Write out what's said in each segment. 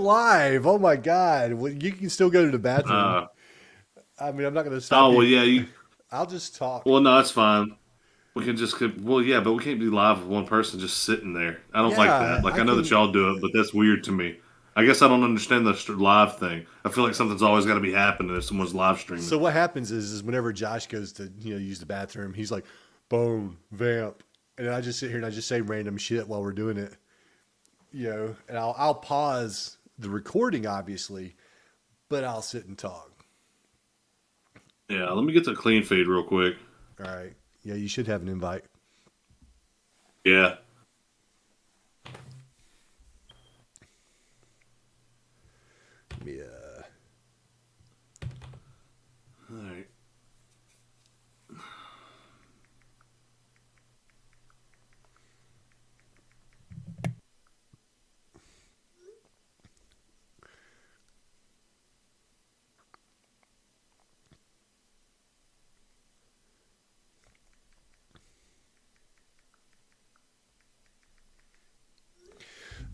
live. Oh my God. Well, you can still go to the bathroom. Uh, I mean, I'm not going to stop oh well, you. yeah. I'll just talk. Well, no, that's fine. We can just well, yeah, but we can't be live with one person just sitting there. I don't like Yeah, that. Like I I know that can. y'all do it, but that's weird to me. I guess I don't understand the live thing. I feel like something's always got to be happening if someone's live streaming. So what happens is whenever Josh goes to use the bathroom, he's like, "Bone vamp," and I just sit here and I just say random shit while we're doing it. And I'll pause the recording obviously, but I'll sit and talk. Yeah, let me get to a clean feed real quick. All right. Yeah, you should have an invite. Yeah. Yeah. All right.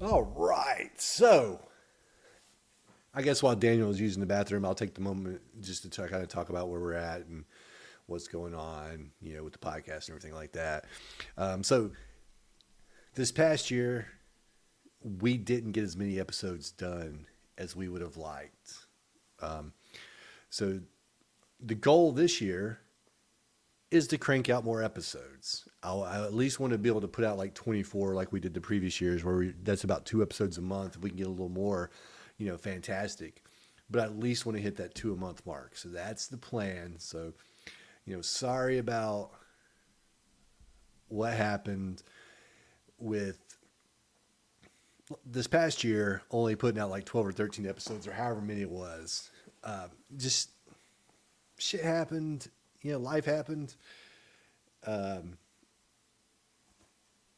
All right. So I guess while Daniel is using the bathroom, I'll take the moment just to kind of talk about where we're at and what's going on, with the podcast and everything like that. So this past year, we didn't get as many episodes done as we would have liked. Um, so the goal this year is to crank out more episodes. I at least want to be able to put out like 24 like we did the previous years where that's about 2 episodes a month. If we can get a little more, fantastic. But I at least want to hit that 2 a month mark. So that's the plan. So, sorry about what happened with this past year, only putting out like 12 or 13 episodes or however many it was. Just shit happened, life happened. Um,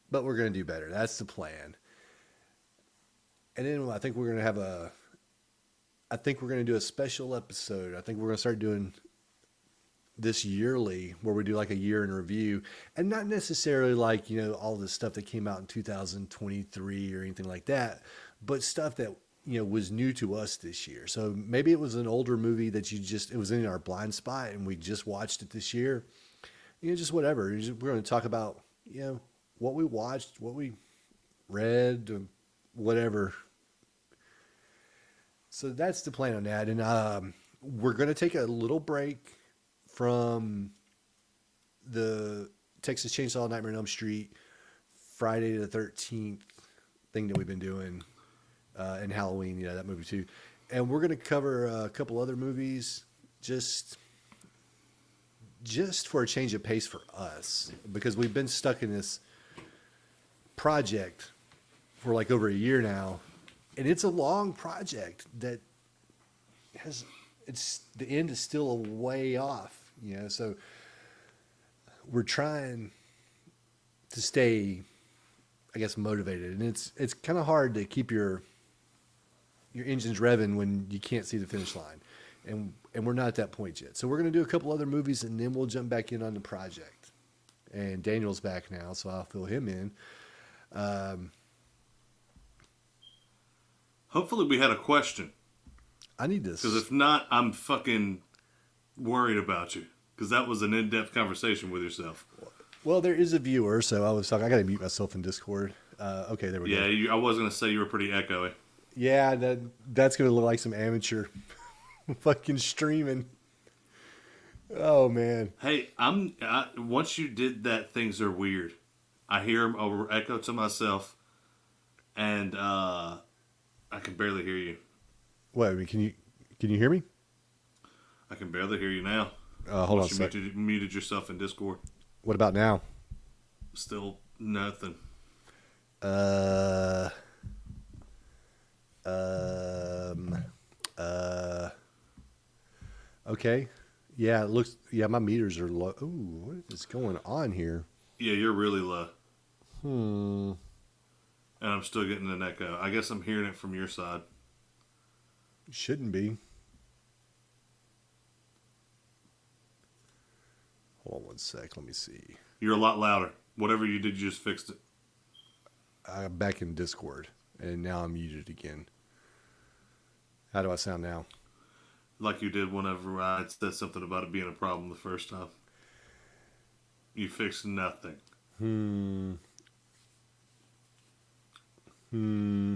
but we're going to do better. That's the plan. And then I think we're going to do a special episode. I think we're going to start doing this yearly where we do like a year in review and not necessarily like, all the stuff that came out in 2023 or anything like that, but stuff that, was new to us this year. So maybe it was an older movie that it was in our blind spot and we just watched it this year. Just whatever. We're going to talk about, what we watched, what we read, whatever. So that's the plan on that. And we're going to take a little break from the Texas Chainsaw Nightmare on Elm Street Friday the 13th thing that we've been doing, and Halloween, that movie too. And we're going to cover a couple other movies just for a change of pace for us, because we've been stuck in this project for like over a year now, and it's a long project that the end is still a way off, so we're trying to stay, I guess, motivated, and it's kind of hard to keep your engines revving when you can't see the finish line, and we're not at that point yet. So we're going to do a couple other movies, and then we'll jump back in on the project. And Daniel's back now, so I'll fill him in. Hopefully, we had a question. I need Because this. if not, I'm fucking worried about you. Because that was an in-depth conversation with yourself. Well, there is a viewer, so I was talking. I got to mute myself in Discord. Okay, there we Yeah, go. I was gonna say you were pretty echoey. Yeah, that's going to look like some amateur fucking streaming. Oh man. Hey, once you did that, things are weird. I hear them over echo to myself, and I can barely hear you. What? I mean, can you hear me? I can barely hear you now. Hold on a Once you sec. muted yourself in Discord, What about now? still nothing. Uh, um, uh, okay. Yeah, it looks. Yeah, my meters are low. Ooh, what is going on here? Yeah, you're really low, Hmm. and I'm still getting an echo. I guess I'm hearing it from your side. Shouldn't be. Hold on one sec. Let me see. You're a lot louder. Whatever you did, you just fixed it. I'm back in Discord, and now I'm muted again. How do I sound now? Like you did whenever I had said something about it being a problem the first time. You fixed nothing. Hmm. Hmm.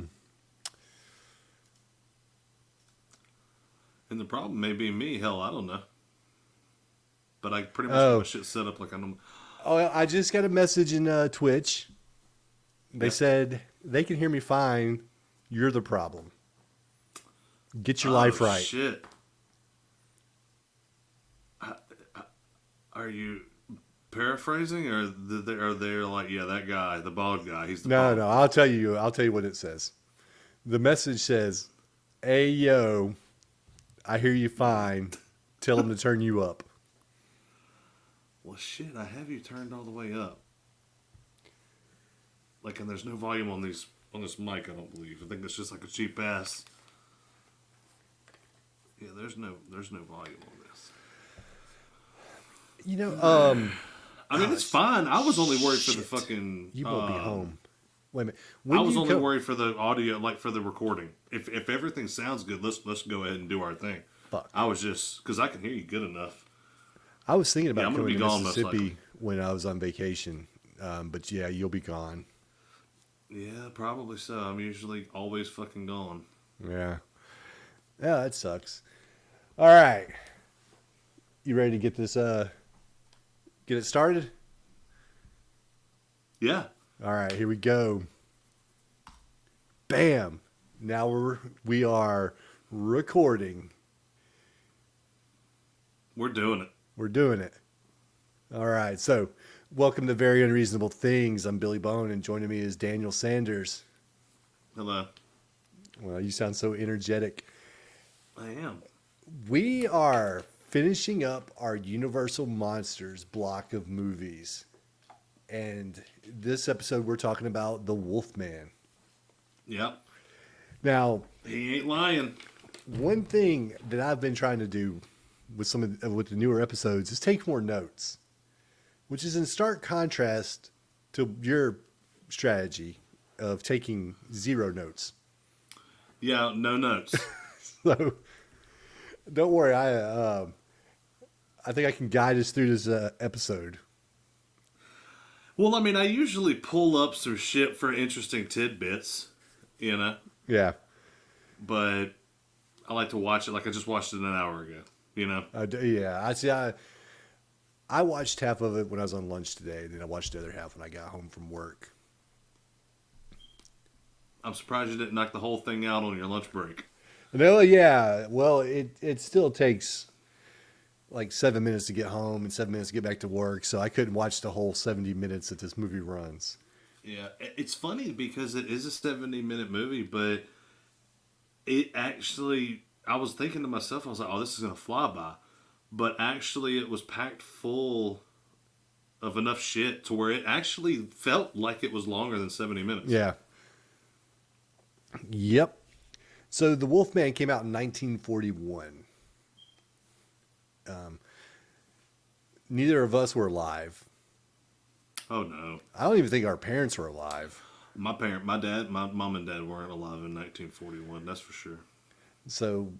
And the problem may be me. Hell, I don't know. But I pretty much got my Oh. shit set up like I know. Oh, I just got a message in Twitch. They Yeah. said they can hear me fine. You're the problem. Get your Oh life right. shit. Are you paraphrasing, or are they like, yeah, that guy, the bald guy, he's the No, problem? no. I'll tell you. I'll tell you what it says. The message says, "Hey yo, I hear you fine. Tell them to turn you up." Well, shit, I have you turned all the way up. Like, and there's no volume on this mic. I don't believe. I think it's just like a cheap ass. Yeah, there's no volume on this. You know, I mean, it's fine. I was only worried for the shit. fucking. You won't be home. Wait a minute. I When do was you only come? worried for the audio, like for the recording. If everything sounds good, let's go ahead and do our thing. Fuck. I was just because I can hear you good enough. I was thinking about I'm gonna coming be to gone most likely. Mississippi when I was on vacation, but yeah, you'll be gone. Yeah, probably so. I'm usually always fucking gone. Yeah, yeah, that sucks. All right, you ready to get this? Get it started. Yeah. All right, here we go. Bam! Now we are recording. We're doing it. We're doing it. All right, so welcome to Very Unreasonable Things. I'm Billy Bone, and joining me is Daniel Sanders. Hello. Well, you sound so energetic. I am. We are finishing up our Universal Monsters block of movies. And this episode, we're talking about The Wolfman. Yep. Now, He ain't lying. one thing that I've been trying to do with with the newer episodes is take more notes, which is in stark contrast to your strategy of taking zero notes. Yeah, no notes. So don't worry, I think I can guide us through this episode. Well, I mean, I usually pull up some shit for interesting tidbits, you know, Yeah, but I like to watch it like I just watched it an hour ago, you know. yeah. I see. I watched half of it when I was on lunch today, and then I watched the other half when I got home from work. I'm surprised you didn't knock the whole thing out on your lunch break. No, yeah. Well, it still takes like 7 minutes to get home and 7 minutes to get back to work, so I couldn't watch the whole 70 minutes that this movie runs. Yeah, it's funny because it is a 70-minute movie, but it actually, I was thinking to myself, I was like, oh, this is going to fly by. But actually, it was packed full of enough shit to where it actually felt like it was longer than 70 minutes. Yeah. Yep. So The Wolfman came out in 1941. Neither of us were alive. Oh, no. I don't even think our parents were alive. My mom and dad weren't alive in 1941, that's for sure. So,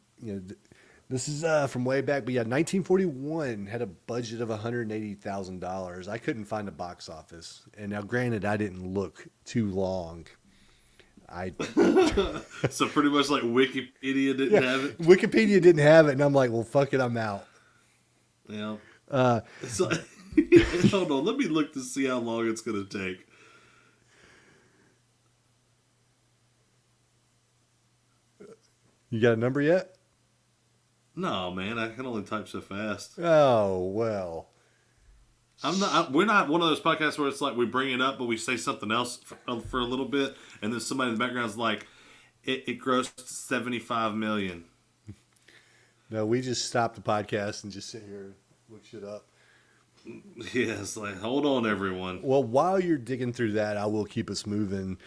this is from way back, but yeah, 1941 had a budget of $180,000. I couldn't find a box office, and now, granted, I didn't look too long. So pretty much like Wikipedia didn't have it. Wikipedia didn't have it, and I'm like, well, fuck it, I'm out. Yeah. Uh, It's like, hold on, let me look to see how long it's going to take. You got a number yet? No, man, I can only type so fast. Oh well. We're not one of those podcasts where it's like we bring it up, but we say something else for a little bit, and then somebody in the background's like, "It grossed 75 million." No, we just stop the podcast and just sit here and look shit up. Yeah, it's like, hold on, everyone. Well, while you're digging through that, I will keep us moving.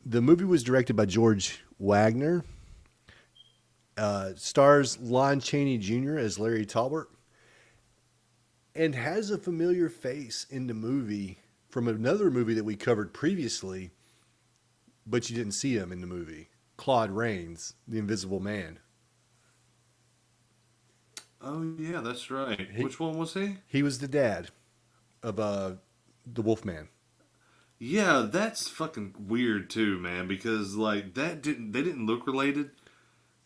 The movie was directed by George Wagner. Stars Lon Chaney Jr. as Larry Talbot, and has a familiar face in the movie from another movie that we covered previously, but you didn't see him in the movie. Claude Rains, The Invisible Man. Oh yeah, that's right. He Which one was he? he was the dad of the Wolfman. Yeah, that's fucking weird too, man. Because like that didn't they didn't look related.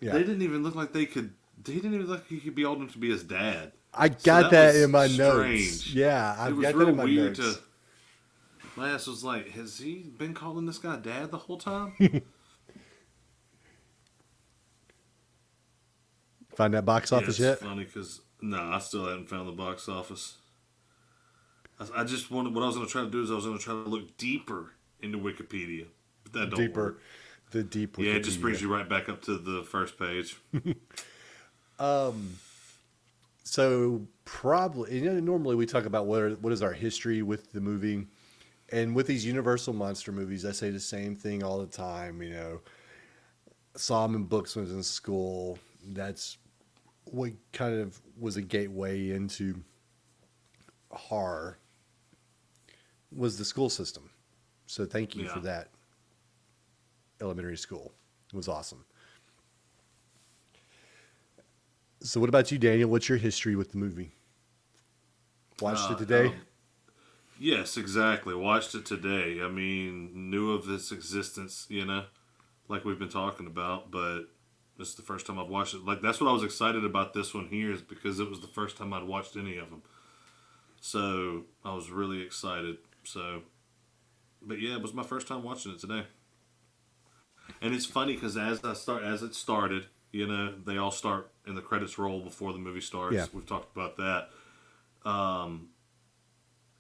Yeah, They didn't even look like they could. They didn't even look like he could be old enough to be his dad. I So got that that was in my notes. strange. Yeah, It I've was got that real in my weird to. notes. My ass was like, has he been calling this guy dad the whole time? Find that box Yeah, office it's yet? funny because no, I still haven't found the box office. I just wanted what I was going to try to do is I was going to try to look deeper into Wikipedia, but that don't Deeper, work. the deep Yeah, it just Wikipedia. brings you right back up to the first page. So probably, normally we talk about what is our history with the movie, and with these Universal monster movies, I say the same thing all the time. Saw them in books when I was in school. That's what kind of was a gateway into horror was the school system. So thank you for Yeah. that. Elementary school, it was awesome. So what about you, Daniel? What's your history with the movie? Watched it Uh, today? um, yes, exactly. Watched it today. I mean, knew of its existence, like we've been talking about, but this is the first time I've watched it. Like, that's what I was excited about this one here is because it was the first time I'd watched any of them. So I was really excited. So, but yeah, it was my first time watching it today. And it's funny because as it started, they all start and the credits roll before the movie Yeah. starts. We've talked about that. Um,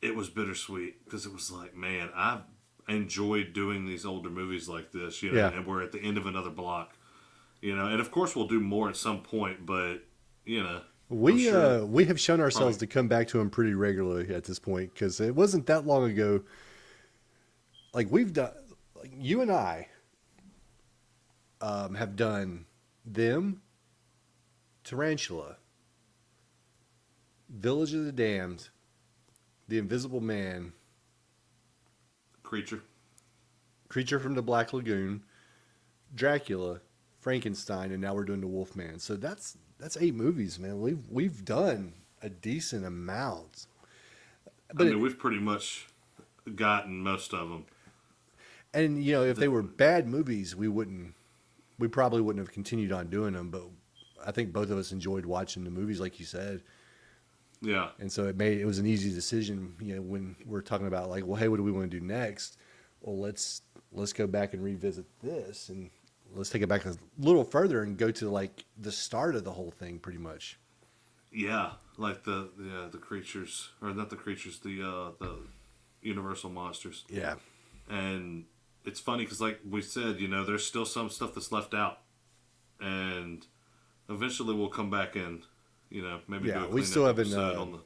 it was bittersweet because it was like, man, I've enjoyed doing these older movies like this, Yeah. and we're at the end of another block, and of course we'll do more at some point, but I'm sure We have shown probably, ourselves to come back to him pretty regularly at this point because it wasn't that long ago. Like we've done, like you and I have done them, Tarantula, Village of the Damned, The Invisible Man, creature. Creature from the Black Lagoon, Dracula, Frankenstein, and now we're doing the Wolfman. So that's 8 movies, man. We've done a decent amount, I but mean, we've pretty much gotten most of them. and if they were bad movies, we probably wouldn't have continued on doing them. But I think both of us enjoyed watching the movies, like you said, Yeah, and so it was an easy decision. When we're talking about like, well, hey, what do we want to do next? Well, let's go back and revisit this, and let's take it back a little further and go to like the start of the whole thing, pretty much. yeah, like the creatures, or not the creatures, the universal monsters. Yeah, And it's funny because, like we said, there's still some stuff that's left out, and eventually we'll come back and, maybe do yeah. a cleanup episode on the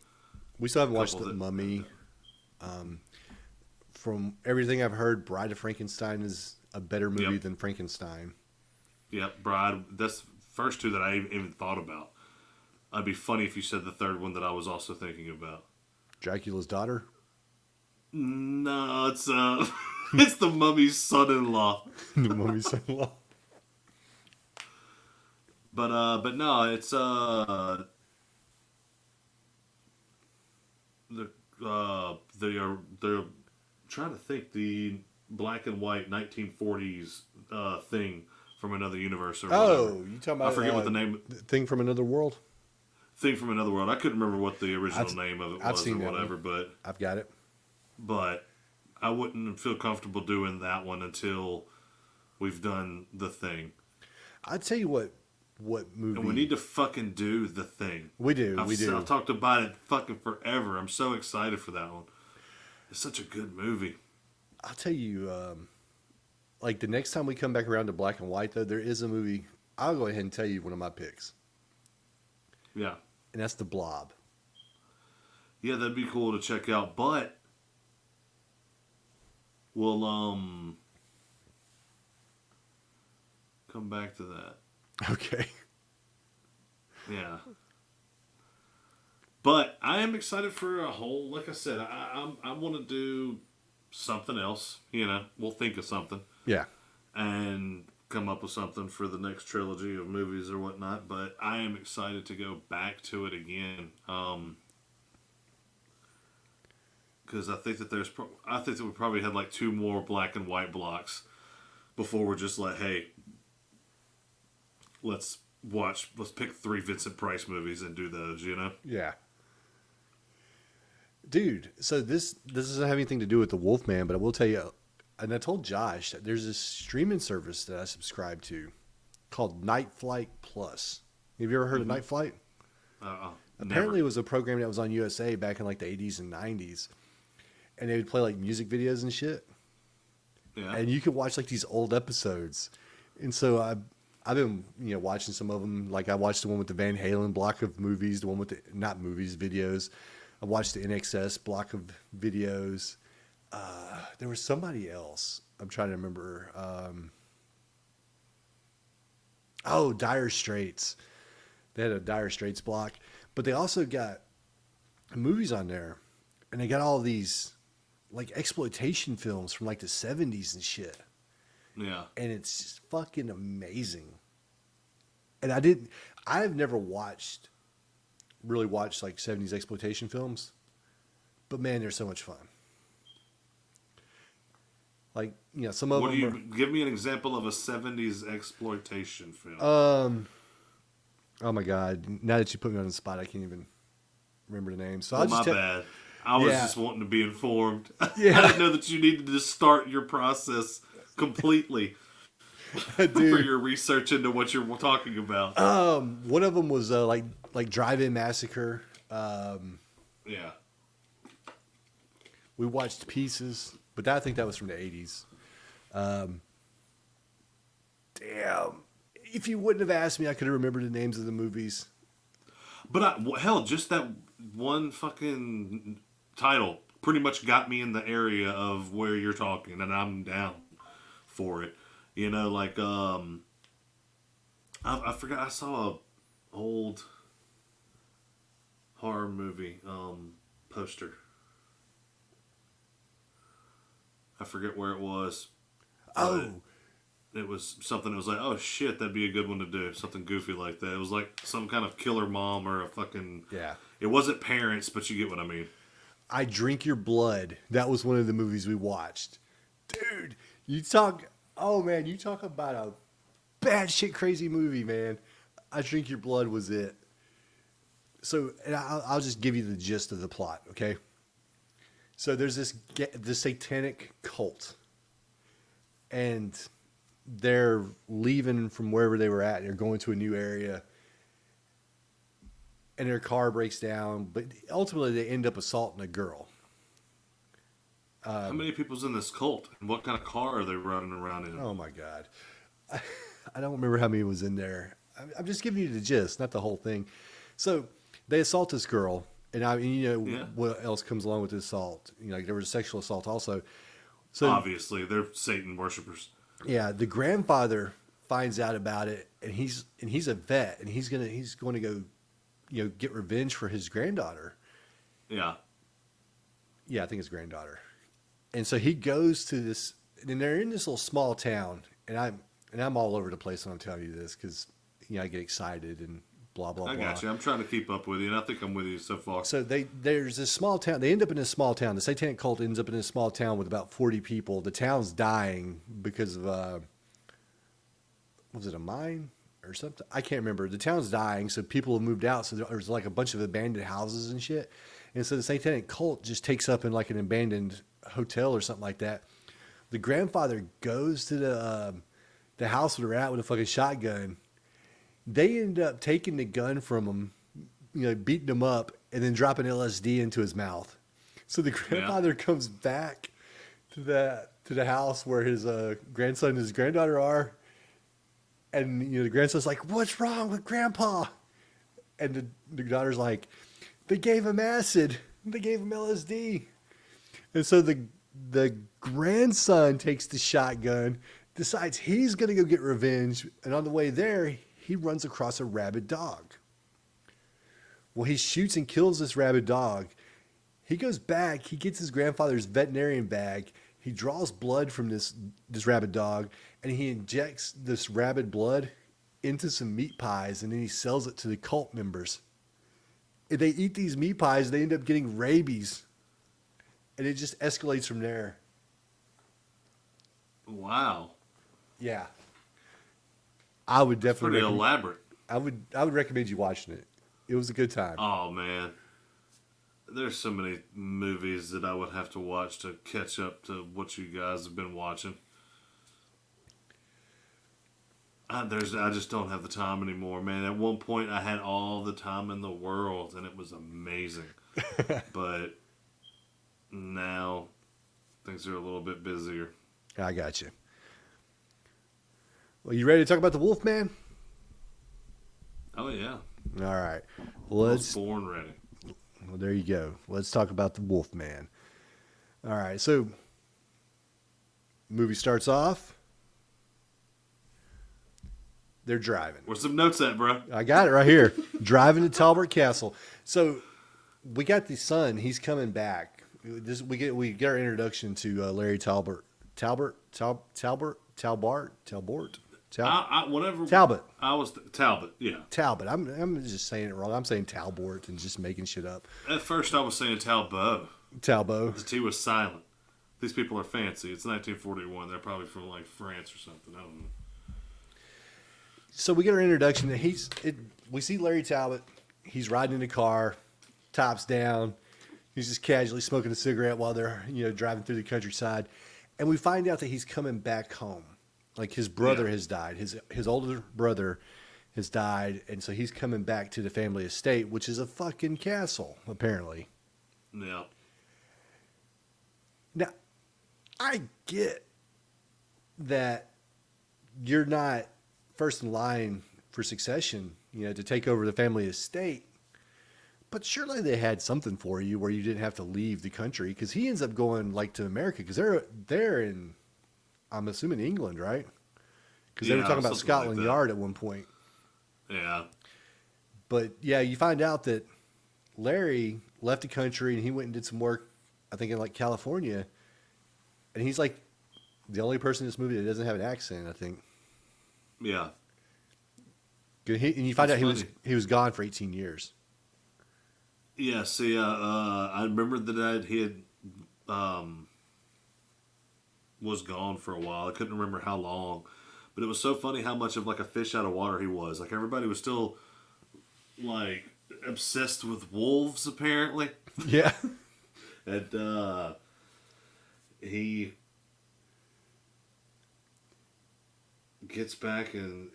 We still haven't watched couple the that. Mummy. From everything I've heard, Bride of Frankenstein is a better movie Yep, than Frankenstein. yep, Bride. That's the first two that I even thought about. It'd be funny if you said the third one that I was also thinking about. Dracula's daughter, No, it's it's the Mummy's son-in-law. the Mummy son-in-law. But no, it's the they're trying to think the black and white 1940s thing from another universe or whatever. Oh, you talking I about forget what the name Thing from Another World? thing from another world. I couldn't remember what the original I've name of it I've was or seen that whatever, one. but I've got it. but I wouldn't feel comfortable doing that one until we've done the thing. I'll tell you what And we movie need to fucking do the thing. we do. We I've do. talked about it fucking forever. I'm so excited for that one. It's such a good movie. I'll tell you. Like the next time we come back around to black and white, though, there is a movie. I'll go ahead and tell you one of my picks, Yeah. and that's The Blob. Yeah, that'd be cool to check out. But we'll come back to that. Okay. Yeah. But I am excited for a whole. Like I said, I want to do something else. We'll think of something Yeah. and come up with something for the next trilogy of movies or whatnot. But I am excited to go back to it again. Because I think that I think that we probably had like two more black and white blocks before we're just like, hey, let's pick 3 Vincent Price movies and do those, you know? Yeah. Dude, so this doesn't have anything to do with the Wolfman, but I will tell you, and I told Josh that there's this streaming service that I subscribe to called Night Flight Plus. Have you ever heard of Night Flight? Apparently, it was a program that was on USA back in like the 80s and 90s, and they would play like music videos and shit. Yeah. And you could watch like these old episodes, and so I've been watching some of them. Like I watched the one with the Van Halen block of movies, the one with the not movies videos. I watched the NXS block of videos. There was somebody else. I'm trying to remember. Dire Straits. They had a Dire Straits block, but they also got movies on there, and they got all these like exploitation films from like the 70s and shit. Yeah. And it's just fucking amazing. And I've never really watched like 70s exploitation films, but man, they're so much fun. Like, some of them give me an example of a 70s exploitation film. Oh my God. Now that you put me on the spot, I can't even remember the name. So my bad. I was just wanting to be informed. Yeah. I didn't know that you needed to start your process completely for your research into what you're talking about. One of them was like Drive-In Massacre. Yeah. We watched Pieces, but I think that was from the 80s. Damn. If you wouldn't have asked me, I could have remembered the names of the movies. But hell, just that one fucking title pretty much got me in the area of where you're talking, and I'm down for it. Like I forgot, I saw a old horror movie poster. I forget where it was. It was something that was like, oh shit, that'd be a good one to do. Something goofy like that. It was like some kind of killer mom or a fucking... Yeah. It wasn't Parents, but you get what I mean. I Drink Your Blood. That was one of the movies we watched. Dude, you talk about a batshit crazy movie, man. I Drink Your Blood was it. So, and I'll just give you the gist of the plot, okay? So there's this satanic cult. And they're leaving from wherever they were at. They're going to a new area. And their car breaks down. But ultimately, they end up assaulting a girl. How many people's in this cult? And what kind of car are they running around in? Oh, my God. I don't remember how many was in there. I'm just giving you the gist, not the whole thing. So they assault this girl. And what else comes along with the assault? Like there was sexual assault also. So obviously, they're Satan worshipers. Yeah, the grandfather finds out about it, and he's a vet, and he's going to go, get revenge for his granddaughter. Yeah. Yeah, I think it's granddaughter. And so he goes to this, and they're in this little small town, and I'm all over the place when I'm telling you this because I get excited and blah blah blah. I got you. I'm trying to keep up with you, and I think I'm with you so far. So there's this small town. They end up in this small town. The satanic cult ends up in this small town with about 40 people. The town's dying because of was it a mine or something? I can't remember. The town's dying, so people have moved out. So there's like a bunch of abandoned houses and shit. And so the satanic cult just takes up in like an abandoned hotel or something like that. The grandfather goes to the house where they're at with a fucking shotgun. They end up taking the gun from him, beating him up, and then dropping LSD into his mouth. So the grandfather comes back to the house where his grandson and his granddaughter are, and the grandson's like, "What's wrong with Grandpa?" And the daughter's like, "They gave him acid. They gave him LSD." And so the grandson takes the shotgun, decides he's gonna go get revenge, and on the way there, he runs across a rabid dog. Well, he shoots and kills this rabid dog. He goes back. He gets his grandfather's veterinarian bag. He draws blood from this rabid dog, and he injects this rabid blood into some meat pies, and then he sells it to the cult members. And they eat these meat pies, they end up getting rabies, and it just escalates from there. Wow. Yeah, I would That's definitely pretty recommend. elaborate. I would recommend you watching it. It was a good time. Oh, man. There's so many movies that I would have to watch to catch up to what you guys have been watching. I just don't have the time anymore, man. At one point, I had all the time in the world, and it was amazing. But now, things are a little bit busier. I got you. Well, you ready to talk about the Wolfman? Oh, yeah. All right. I Well, was born ready. well, there you go. Let's talk about the Wolfman. All right. So, movie starts off. They're driving. Where's some notes at, bro? I got it right here. Driving to Talbot Castle. So, we got the son. He's coming back. We get our introduction to Larry Talbot. Talbot. Whenever Talbot. I was Talbot, yeah. Talbot. I'm just saying it wrong. I'm saying Talbot and just making shit up. At first, I was saying Talbot. Talbot. The T was silent. These people are fancy. It's 1941. They're probably from like France or something. I don't know. So we get our introduction. We see Larry Talbot. He's riding in the car, tops down. He's just casually smoking a cigarette while they're driving through the countryside, and we find out that he's coming back home. Like his brother has died. His older brother has died, and so he's coming back to the family estate, which is a fucking castle apparently. Yeah. Now, I get that you're not first in line for succession, to take over the family estate. But surely they had something for you where you didn't have to leave the country, because he ends up going like to America, because they're in, I'm assuming, England, right? Because they were talking about Scotland Yard at one point. Yeah. But yeah, you find out that Larry left the country and he went and did some work, I think in like California, and he's like the only person in this movie that doesn't have an accent, I think. Yeah. And you find That's out funny. he was gone for 18 years. Yeah. See, I remember that he had was gone for a while. I couldn't remember how long, but it was so funny how much of like a fish out of water he was. Like everybody was still like obsessed with wolves, apparently. Yeah. And he gets back and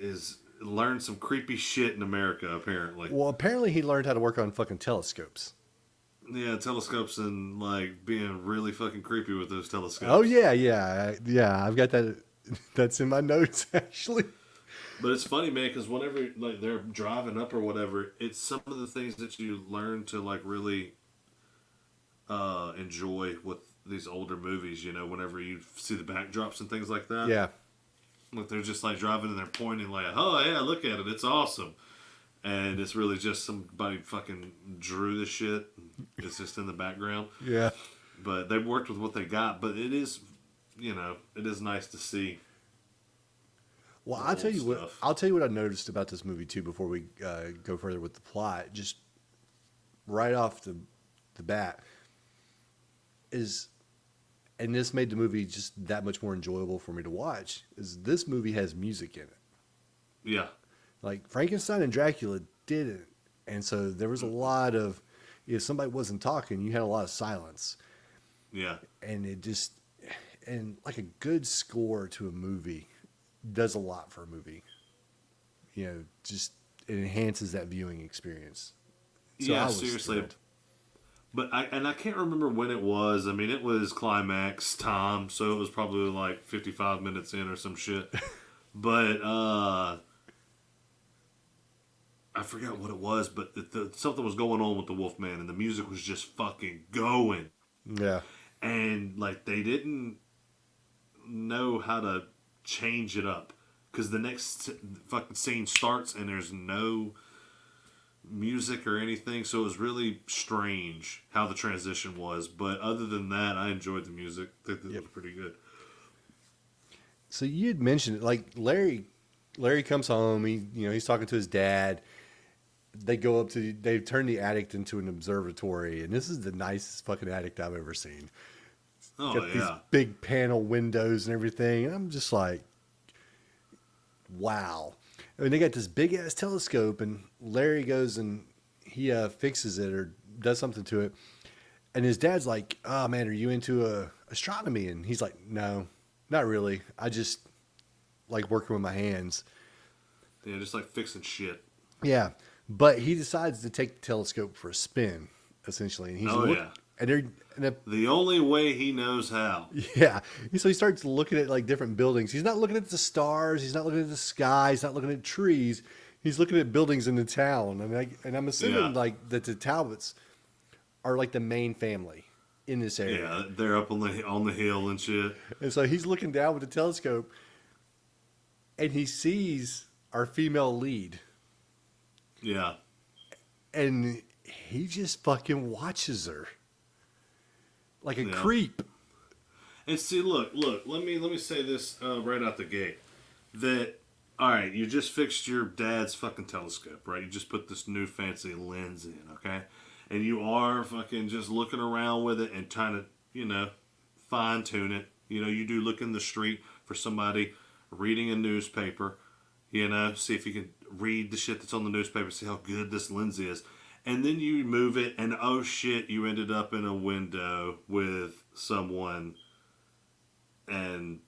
learned some creepy shit in America, apparently. Well, apparently he learned how to work on fucking telescopes. Yeah, telescopes and like being really fucking creepy with those telescopes. Oh yeah. I've got that. That's in my notes actually. But it's funny, man, because whenever like they're driving up or whatever, it's some of the things that you learn to like really enjoy with these older movies. Whenever you see the backdrops and things like that. Yeah. Like they're just like driving and they're pointing like, oh yeah, look at it, it's awesome. And it's really just somebody fucking drew the shit. It's just in the background. Yeah. But they worked with what they got. But it is, it is nice to see. Well, the I'll tell old you what. stuff. I'll tell you what I noticed about this movie too. Before we go further with the plot, just right off the bat is, and this made the movie just that much more enjoyable for me to watch. Is this movie has music in it? Yeah. Like Frankenstein and Dracula didn't, and so there was a lot of, if somebody wasn't talking, you had a lot of silence, Yeah. and and like a good score to a movie does a lot for a movie. Just it enhances that viewing experience. So I Yeah, was seriously. thrilled. But I can't remember when it was. I mean, it was climax time, so it was probably like 55 minutes in or some shit. But I forgot what it was, but something was going on with the Wolfman, and the music was just fucking going. Yeah. And like they didn't know how to change it up, because the next fucking scene starts and there's no music or anything, so it was really strange how the transition was. But other than that, I enjoyed the music. I think that was pretty good. So you'd mentioned it, like Larry comes home. He's talking to his dad. They go up to they turn the attic into an observatory, and this is the nicest fucking attic I've ever seen. Oh Got these yeah, big panel windows and everything, and I'm just like, wow. I mean, they got this big ass telescope, and Larry goes and he fixes it or does something to it, and his dad's like, "Oh man, are you into astronomy?" And he's like, "No, not really. I just like working with my hands." yeah, just like fixing shit. Yeah, but he decides to take the telescope for a spin, essentially, and he's Oh look yeah, and they're and the only way he knows how. yeah. So he starts looking at like different buildings. He's not looking at the stars. He's not looking at the sky. He's not looking at trees. He's looking at buildings in the town, and I'm Yeah, assuming like that the Talbots are like the main family in this area. yeah, they're up on the hill and shit. And so he's looking down with the telescope, and he sees our female lead, Yeah, and he just fucking watches her like a yeah. creep. And see, look. Let me say this right out the gate. That all right, you just fixed your dad's fucking telescope, right? You just put this new fancy lens in, okay? And you are fucking just looking around with it and trying to, fine tune it. You do look in the street for somebody reading a newspaper, see if you can read the shit that's on the newspaper, see how good this lens is. And then you move it, and oh shit, you ended up in a window with someone, and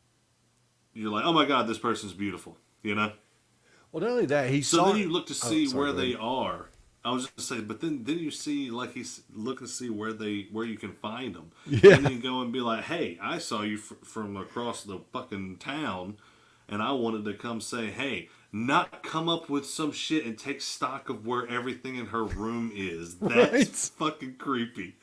you're like, oh my god, this person's beautiful. Well, not only that, he So saw. then you look to Oh, see sorry, where go they ahead. are. I was just saying, but then you see like he's looking to see where you can find them, and Yeah, then go and be like, hey, I saw you from across the fucking town, and I wanted to come say, hey, not come up with some shit and take stock of where everything in her room is. That's right. fucking creepy.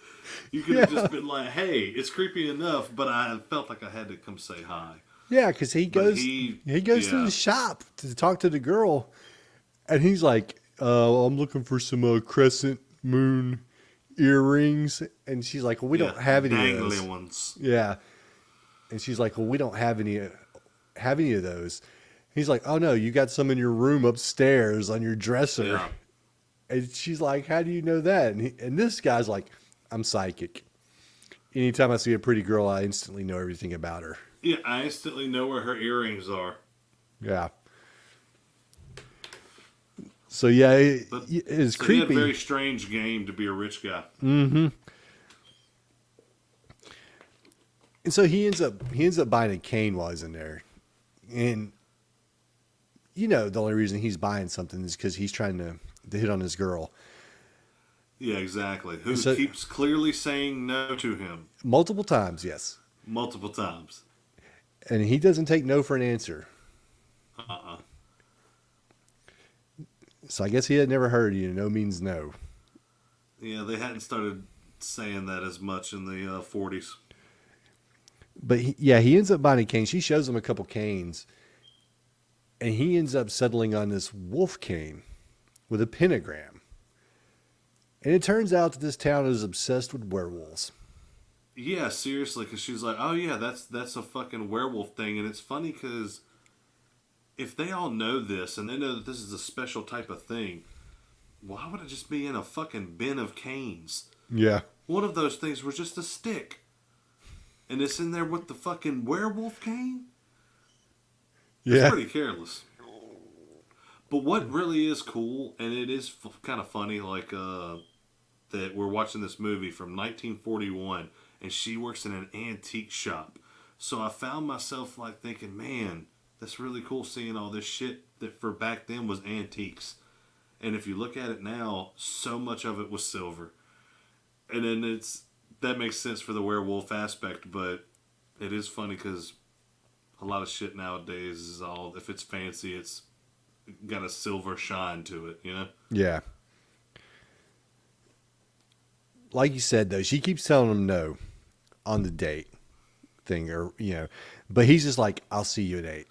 You could have Yeah, just been like, hey, it's creepy enough, but I felt like I had to come say hi. yeah, because he But goes he goes to the yeah, shop to talk to the girl, and he's like, "I'm looking for some crescent moon earrings," and she's like, "Well, we yeah, don't have any of dangly those." ones. Yeah, and she's like, "Well, we don't have any of those." He's like, "Oh no, you got some in your room upstairs on your dresser," Yeah. and she's like, "How do you know that?" And this guy's like, "I'm psychic. Anytime I see a pretty girl, I instantly know everything about her." Yeah, I instantly know where her earrings are. Yeah. So yeah, But it's so he had a creepy. very strange game to be a rich guy. And so he ends up buying a cane while he's in there, and the only reason he's buying something is because he's trying to hit on this girl. Yeah, exactly. And Who so keeps clearly saying no to him multiple times, yes, multiple times. and he doesn't take no for an answer. Uh-uh. So I guess he had never heard no means no. Yeah, they hadn't started saying that as much in the 40s. But he ends up buying a cane. She shows him a couple canes, and he ends up settling on this wolf cane with a pentagram. And it turns out that this town is obsessed with werewolves. Yeah, seriously, because she's like, oh yeah, that's a fucking werewolf thing. And it's funny because if they all know this and they know that this is a special type of thing, why would it just be in a fucking bin of canes? Yeah. One of those things was just a stick. And it's in there with the fucking werewolf cane? It's Yeah. pretty careless. But what really is cool, and it is kind of funny, like that we're watching this movie from 1941, and she works in an antique shop. So I found myself like thinking, man, that's really cool seeing all this shit that for back then was antiques. And if you look at it now, so much of it was silver. And then that makes sense for the werewolf aspect, but it is funny because a lot of shit nowadays is all, if it's fancy, it's got a silver shine to it. Yeah. Like you said, though, she keeps telling him no on the date thing, but he's just like, I'll see you at 8.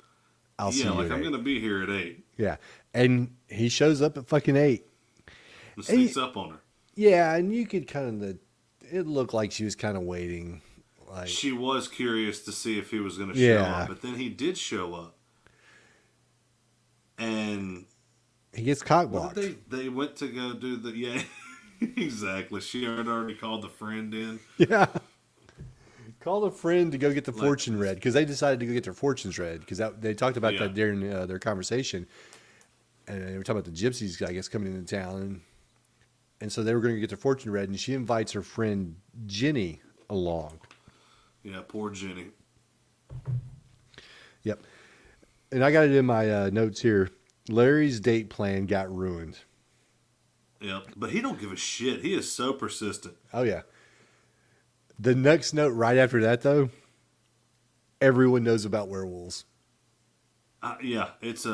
I'll see Yeah, you like at I'm 8. gonna be here at 8. Yeah. And he shows up at fucking 8. And And sneaks up on her. yeah, and you could kind of, it looked like she was kind of waiting Like, she was curious to see if he was going to show yeah, up, but then he did show up. And he gets cock what blocked. did they went to go do the yeah exactly. She had already called the friend in. Yeah. Called a friend to go get the Like fortune read because they decided to go get their fortunes read because they talked about yeah that during their conversation, and they were talking about the gypsies, I guess, coming into town, and so they were going to get their fortune read, and she invites her friend Jenny along. yeah poor Jenny. Yep, and I got it in my notes here. Larry's date plan got ruined. Yep, but he don't give a shit. He is so persistent. Oh yeah. The next note right after that, though, everyone knows about werewolves. Yeah, it's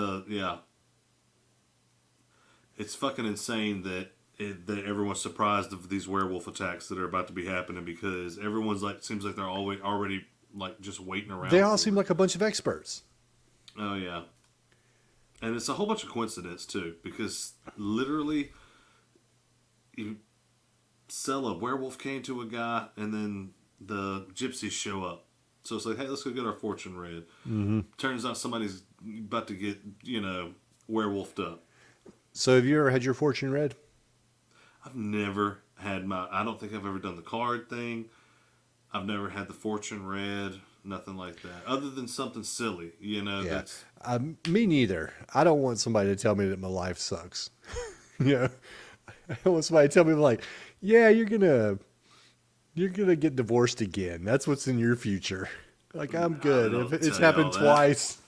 fucking insane that everyone's surprised of these werewolf attacks that are about to be happening because everyone's like seems like they're already like just waiting around. They all for seem it. like a bunch of experts. Oh yeah, and it's a whole bunch of coincidence too because literally you sell a werewolf cane to a guy and then the gypsies show up. So it's like, hey, let's go get our fortune read. Mm-hmm. Turns out somebody's about to get, werewolfed up. So have you ever had your fortune read? I've never had I don't think I've ever done the card thing. I've never had the fortune read, nothing like that. Other than something silly, Yeah. that's. Me neither. I don't want somebody to tell me that my life sucks. I don't want somebody to tell me like, yeah, you're gonna get divorced again. That's what's in your future. Like, I'm good. If it's happened twice.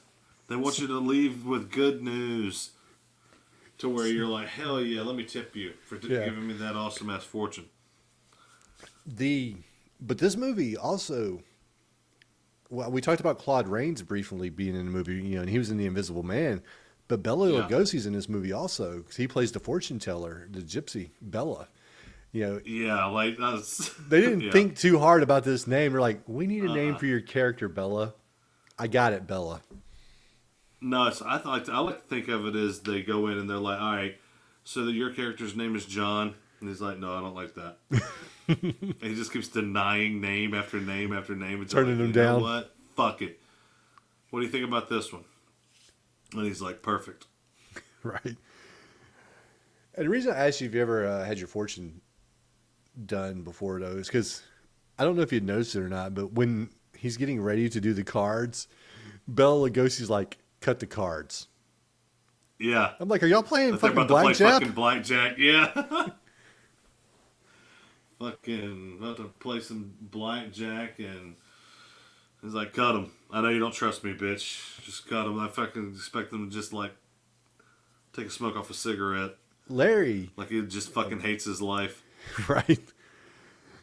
They want you to leave with good news to where you're like, hell yeah, let me tip you for giving me that awesome ass fortune. But this movie also, well, we talked about Claude Rains briefly being in the movie, and he was in The Invisible Man. But Bela Lugosi's in this movie also because he plays the fortune teller, the gypsy Bella. Yeah, like that's. They didn't think too hard about this name. They're like, we need a name for your character, Bella. I got it, Bella. No, I like to think of it as they go in and they're like, all right, so that your character's name is John, and he's like, no, I don't like that. And he just keeps denying name after name after name, and turning them down. You know what? Fuck it. What do you think about this one? And he's like, perfect. Right. And the reason I asked you if you ever had your fortune done before, though, is because I don't know if you'd noticed it or not, but when he's getting ready to do the cards, Bela Lugosi's like, cut the cards. Yeah. I'm like, are y'all playing fucking about to play blackjack? fucking blackjack, yeah. Fucking about to play some blackjack, and he's like, cut him. I know you don't trust me, bitch. Just cut him. I fucking expect them to just like take a smoke off a cigarette. Larry. Like he just fucking hates his life. Right.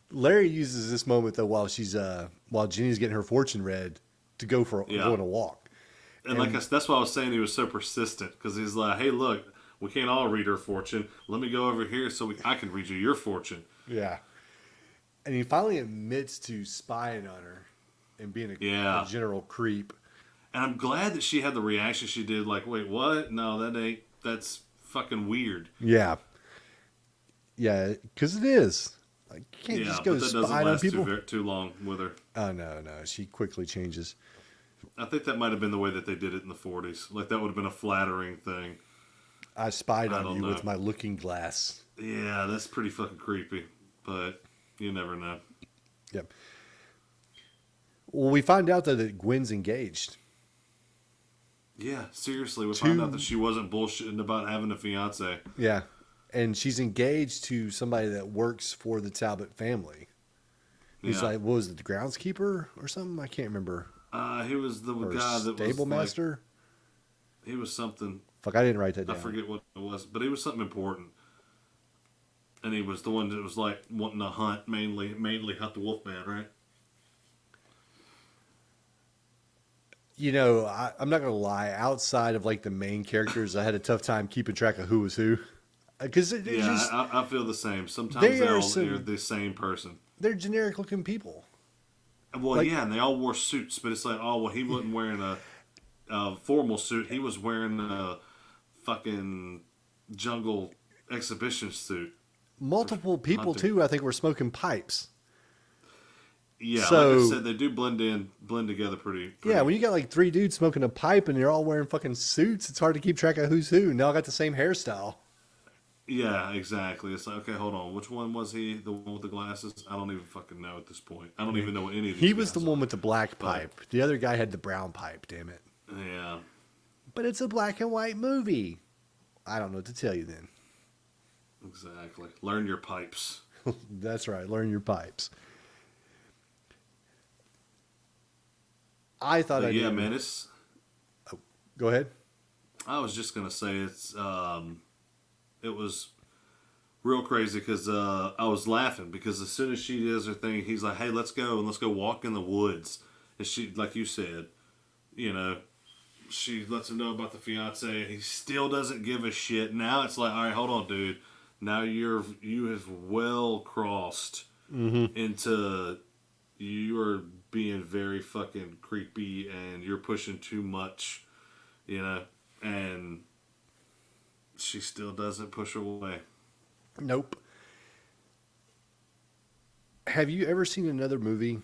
Larry uses this moment though while Jenny's getting her fortune read to go on a walk. And that's why I was saying he was so persistent because he's like, hey, look, we can't all read her fortune. Let me go over here so I can read you your fortune. Yeah. And he finally admits to spying on her and being a general creep. And I'm glad that she had the reaction she did. Like, wait, what? No, that's fucking weird. Yeah. Yeah, because it is. Like, you can't just go spy on people. Too long with her. Oh, no. She quickly changes. I think that might have been the way that they did it in the 40s. Like, that would have been a flattering thing. I spied on you with my looking glass. Yeah, that's pretty fucking creepy. But you never know. Yep. Well, we find out that Gwen's engaged. Yeah, seriously. We find out that she wasn't bullshitting about having a fiance. Yeah. And she's engaged to somebody that works for the Talbot family. He's like, what was it, the groundskeeper or something? I can't remember. He was the guy that was stable master. He was something. Fuck, I didn't write that down. I forget what it was, but he was something important. And he was the one that was like wanting to hunt mainly hunt the Wolfman, right? I'm not gonna lie. Outside of like the main characters, I had a tough time keeping track of who was who. Because I feel the same. Sometimes they're the same person. They're generic looking people. Well, and they all wore suits, but it's like, oh, well, he wasn't wearing a formal suit. He was wearing a fucking jungle exhibition suit. Multiple people, too, I think, were smoking pipes. Yeah, like I So said, they do blend together yeah, pretty. when you got like three dudes smoking a pipe and they're all wearing fucking suits, it's hard to keep track of who's who. And they all got the same hairstyle. Yeah, exactly. It's like, okay, hold on. Which one was he? The one with the glasses? I don't even fucking know at this point. I don't even know what any of He these was the guys one are. with the black But pipe. The other guy had the brown pipe. Damn it! yeah, But it's a black and white movie. I don't know what to tell you then. exactly. Learn your pipes. That's right. Learn your pipes. I thought But I yeah, knew. man, it's. Go ahead. I was just gonna say it was real crazy because I was laughing because as soon as she does her thing, he's like, "Hey, let's go and let's go walk in the woods." And she, like you said, you know, she lets him know about the fiance, and he still doesn't give a shit. Now it's like, all right, hold on, dude. Now you have well crossed into you are being very fucking creepy, and you're pushing too much, you know, and she still doesn't push away. Nope. Have you ever seen another movie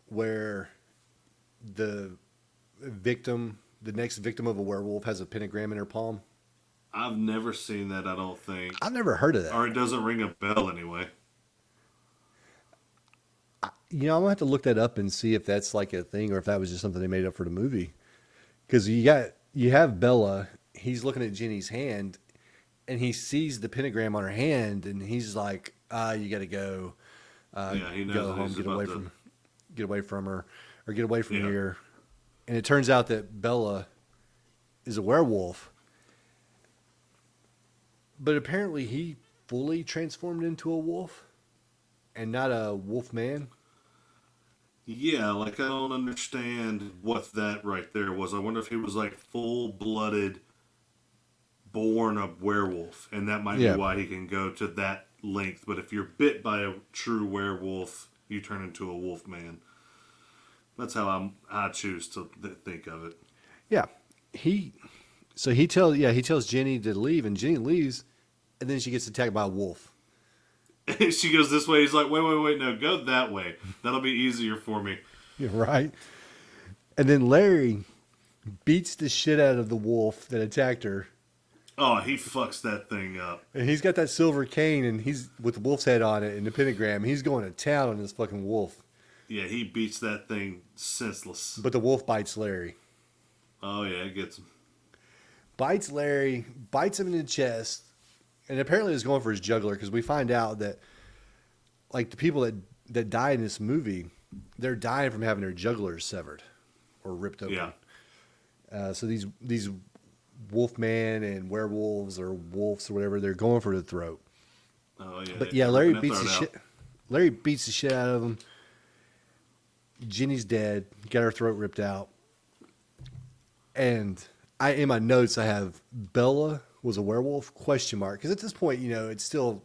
where the victim, the next victim of a werewolf, has a pentagram in her palm? I've never seen that. I don't think, I've never heard of or that. it doesn't ring a bell anyway. I'm gonna have to look that up and see if that's like a thing or if that was just something they made up for the movie. Because you have Bella. He's looking at Jenny's hand, and he sees the pentagram on her hand, and he's like, you got to go, Yeah, he knows go that home, he's about to. get away from her, or get away from Yeah, here." And it turns out that Bella is a werewolf, but apparently he fully transformed into a wolf and not a wolf man. yeah. Like I don't understand what that right there was. I wonder if he was like full blooded, born a werewolf, and that might be Yeah, why he can go to that length. But if you're bit by a true werewolf, you turn into a wolf man. That's how I choose to think of it. yeah. He he tells Jenny to leave, and Jenny leaves, and then she gets attacked by a wolf. She goes this way. He's like, wait, no, go that way. That'll be easier for me. You're right. And then Larry beats the shit out of the wolf that attacked her. Oh, he fucks that thing up. And he's got that silver cane, and he's with the wolf's head on it and the pentagram. He's going to town on this fucking wolf. Yeah, he beats that thing senseless. But the wolf bites Larry. Oh yeah, it gets him. Bites Larry, bites him in the chest, and apparently is going for his jugular because we find out that like the people that die in this movie, they're dying from having their jugulars severed or ripped open. Yeah. So these wolfman and werewolves or wolves or whatever, they're going for the throat. Oh yeah. But they're yeah, Larry ripping that beats the throat shit. out. Larry beats the shit out of him. Jenny's dead. Got her throat ripped out. And in my notes I have Bella was a werewolf question mark because at this point it still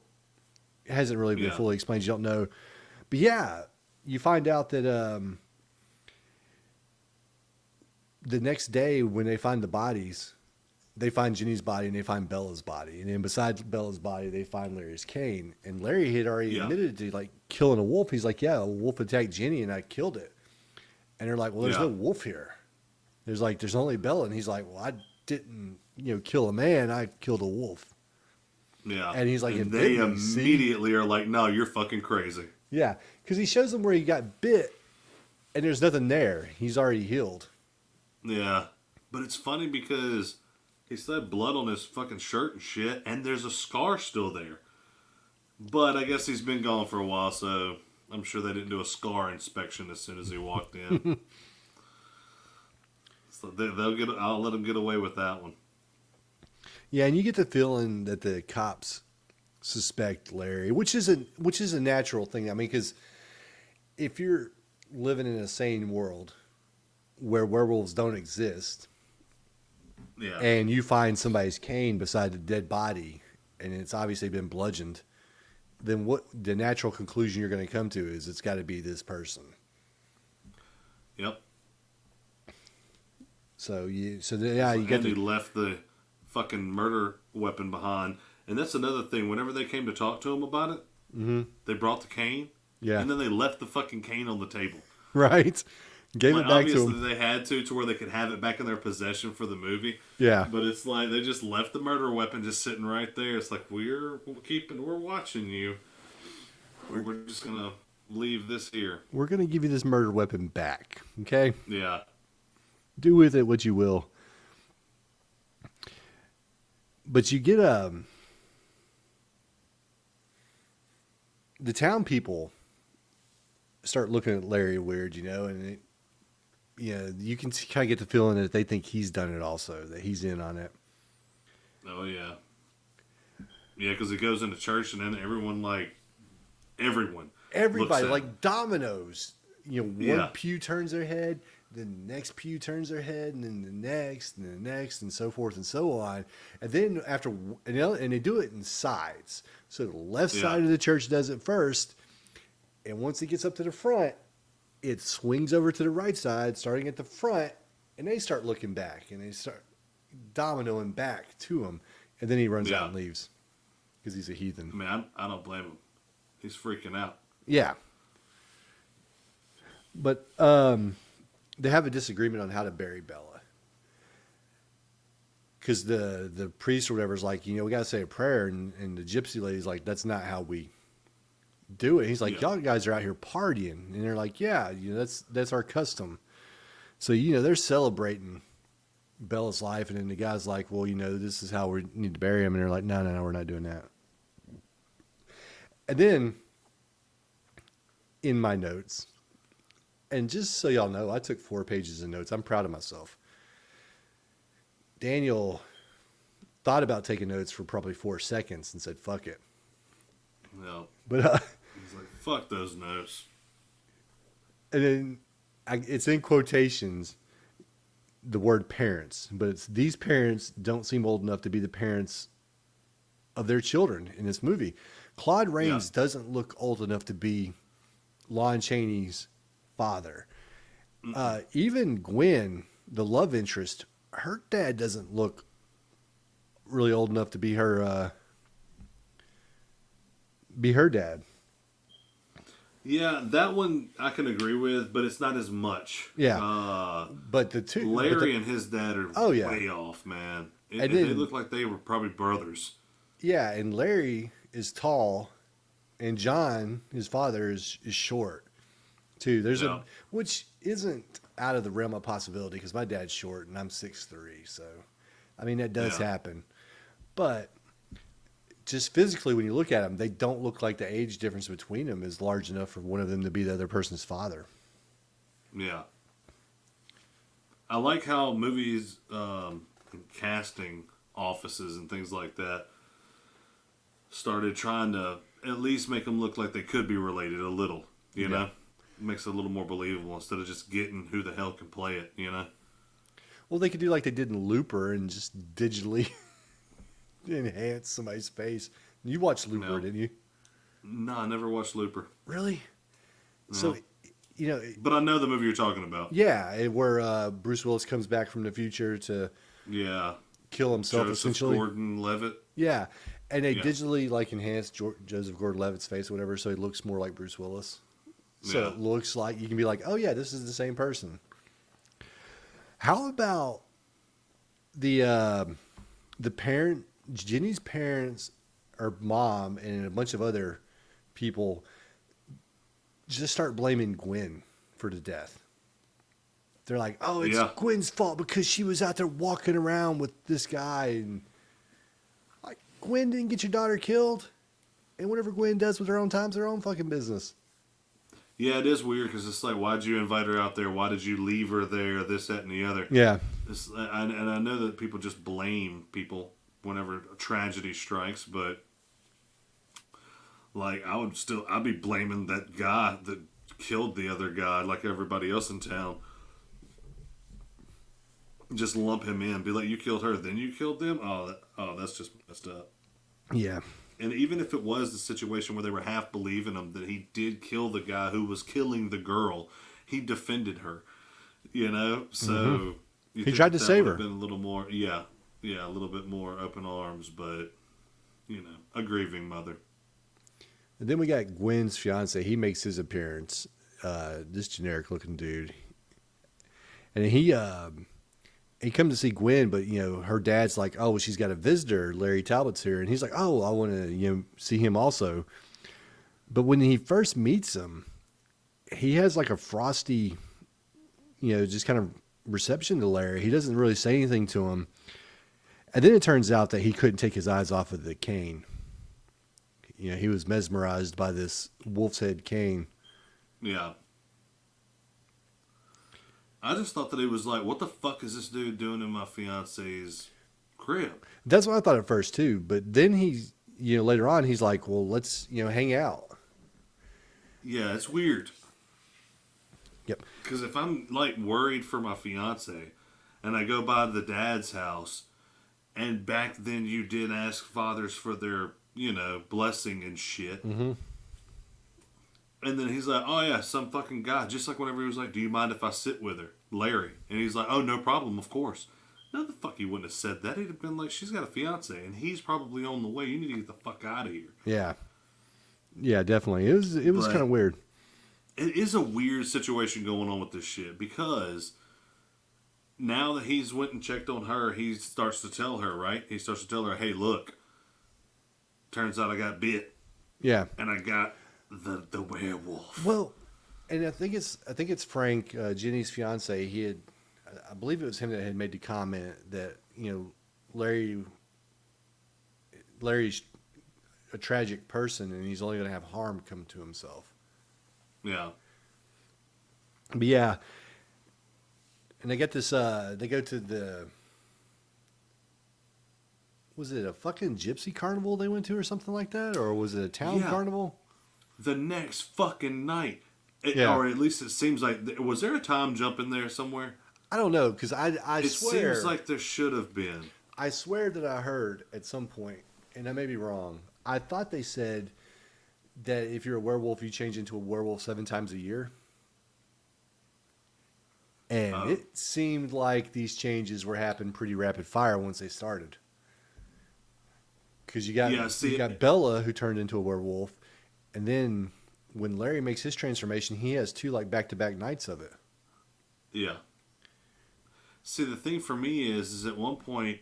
hasn't really been Yeah. fully explained. You don't know, but yeah, you find out that the next day when they find the bodies, they find Jenny's body and they find Bella's body, and then besides Bella's body, they find Larry's cane. And Larry had already Yeah. admitted to like killing a wolf. He's like, "Yeah, a wolf attacked Jenny and I killed it." And they're like, "Well, there's Yeah. no wolf here. There's only Bella." And he's like, "Well, I didn't, kill a man. I killed a wolf." Yeah. And he's like, and "It they bit me, see?" immediately are like, no, you're fucking crazy. Yeah, because he shows them where he got bit, and there's nothing there. He's already healed. Yeah. But it's funny because he still had blood on his fucking shirt and shit, and there's a scar still there. But I guess he's been gone for a while, so I'm sure they didn't do a scar inspection as soon as he walked in. So they'll get. I'll let him get away with that one. Yeah, and you get the feeling that the cops suspect Larry, which is a natural thing. I mean, because if you're living in a sane world where werewolves don't exist, Yeah. and you find somebody's cane beside a dead body, and it's obviously been bludgeoned, then what the natural conclusion you're going to come to is it's got to be this person. Yep. So you And get he to left the fucking murder weapon behind. And that's another thing. Whenever they came to talk to him about it, they brought the cane. Yeah. And then they left the fucking cane on the table. Right. Gave Like, it back to obviously him. they had to where they could have it back in their possession for the movie. Yeah. But it's like they just left the murder weapon just sitting right there. It's like, we're watching you. We're just gonna leave this here. We're gonna give you this murder weapon back. Okay. Yeah. Do with it what you will. But you get the town people start looking at Larry weird, and you can kind of get the feeling that they think he's done it also, that he's in on it. Oh yeah. Yeah, because he goes into church and then everyone Everybody, looks at him. like dominoes. One Yeah. pew turns their head, then the next pew turns their head, and then the next, and the next, and so forth and so on. And then and they do it in sides. So the left Yeah. side of the church does it first, and once it gets up to the front, it swings over to the right side, starting at the front, and they start looking back, and they start dominoing back to him, and then he runs out and leaves because he's a heathen. I mean, I don't blame him. He's freaking out. Yeah. But they have a disagreement on how to bury Bella. Because the priest or whatever is like, we got to say a prayer. And the gypsy lady's like, that's not how we do it. He's like, y'all guys are out here partying. And they're like, yeah, that's our custom. So, they're celebrating Bella's life. And then the guy's like, well, this is how we need to bury him. And they're like, no, we're not doing that. And then in my notes, and just so y'all know, I took 4 pages of notes. I'm proud of myself. Daniel thought about taking notes for probably 4 seconds and said, fuck it. No. But He's like, fuck those notes. and then it's in quotations, the word parents, but it's these parents don't seem old enough to be the parents of their children in this movie. Claude Rains doesn't look old enough to be Lon Chaney's father. Even Gwen, the love interest, her dad doesn't look really old enough to be her dad. Yeah, that one I can agree with, but it's not as much. Yeah. But the two Larry and his dad are way off, man. They look like they were probably brothers. Yeah, and Larry is tall, and John, his father, is short, too. There's which isn't out of the realm of possibility because my dad's short and I'm 6'3", so I mean that does happen. But just physically, when you look at them, they don't look like the age difference between them is large enough for one of them to be the other person's father. Yeah. I like how movies, casting offices and things like that started trying to at least make them look like they could be related a little, you know? It makes it a little more believable instead of just getting who the hell can play it, Well, they could do like they did in Looper and just digitally enhance somebody's face. You watched Looper, didn't you? No, I never watched Looper. Really? No. So, But I know the movie you're talking about. Yeah, where Bruce Willis comes back from the future to kill himself, Joseph essentially. Gordon-Levitt. Yeah, and they digitally enhanced Joseph Gordon-Levitt's face or whatever, so he looks more like Bruce Willis. So it looks like you can be like, oh yeah, this is the same person. How about the parent, Jenny's parents, or mom, and a bunch of other people just start blaming Gwen for the death. They're like, oh, it's Gwen's fault because she was out there walking around with this guy. And like, Gwen didn't get your daughter killed. And whatever Gwen does with her own time's her own fucking business. Yeah, it is weird because it's like, why'd you invite her out there? Why did you leave her there? This, that, and the other. Yeah. And I know that people just blame people whenever a tragedy strikes, but like I'd be blaming that guy that killed the other guy like everybody else in town. Just lump him in, be like, you killed her, then you killed them. Oh, that's just messed up. Yeah. And even if it was the situation where they were half believing him that he did kill the guy who was killing the girl, he defended her. So he tried to save her. Been a little more, a little bit more open arms, but a grieving mother. And then we got Gwen's fiance. He makes his appearance. This generic looking dude, and he comes to see Gwen, but her dad's like, oh, well, she's got a visitor. Larry Talbot's here, and he's like, oh, I want to see him also. But when he first meets him, he has like a frosty, just kind of reception to Larry. He doesn't really say anything to him. And then it turns out that he couldn't take his eyes off of the cane. He was mesmerized by this wolf's head cane. Yeah. I just thought that he was like, what the fuck is this dude doing in my fiance's crib? That's what I thought at first too. But then later on, he's like, well, let's, hang out. Yeah, it's weird. Yep. Because if I'm like worried for my fiance and I go by the dad's house, and back then you did ask fathers for their, blessing and shit. Mm-hmm. And then he's like, oh yeah, some fucking guy. Just like whenever he was like, do you mind if I sit with her? Larry. And he's like, oh, no problem, of course. No, the fuck he wouldn't have said that. He'd have been like, she's got a fiance and he's probably on the way. You need to get the fuck out of here. Yeah. Yeah, definitely. It was kind of weird. It is a weird situation going on with this shit because now that he's went and checked on her, he starts to tell her, right? He starts to tell her, hey, look, turns out I got bit. Yeah. And I got the werewolf. Well, and I think it's Frank, Jenny's fiance. I believe it was him that had made the comment that Larry's a tragic person and he's only going to have harm come to himself. Yeah. But yeah, and they get this. They go to was it a fucking gypsy carnival they went to or something like that, or was it a town carnival? The next fucking night. Or at least it seems like... Was there a time jump in there somewhere? I don't know, because I it swear... It seems like there should have been. I swear that I heard at some point, and I may be wrong, I thought they said that if you're a werewolf, you change into a werewolf 7 times a year. And it seemed like these changes were happening pretty rapid fire once they started. Because you got Bella, who turned into a werewolf, and then when Larry makes his transformation, he has 2 like back-to-back nights of it. Yeah. See, the thing for me is at one point,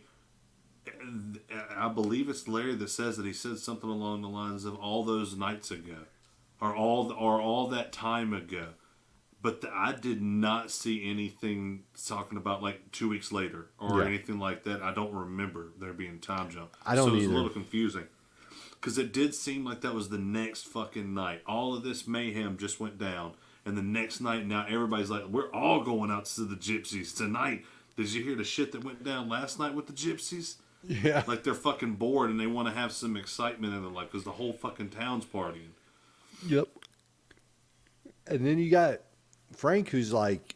I believe it's Larry that says that he said something along the lines of all those nights ago, or all that time ago. But I did not see anything talking about like 2 weeks later or anything like that. I don't remember there being time jump. I don't So it was either. a little confusing. Because it did seem like that was the next fucking night. All of this mayhem just went down. And the next night, now everybody's like, we're all going out to the gypsies tonight. Did you hear the shit that went down last night with the gypsies? Yeah. Like they're fucking bored and they want to have some excitement in their life because the whole fucking town's partying. Yep. And then you got Frank, who's like,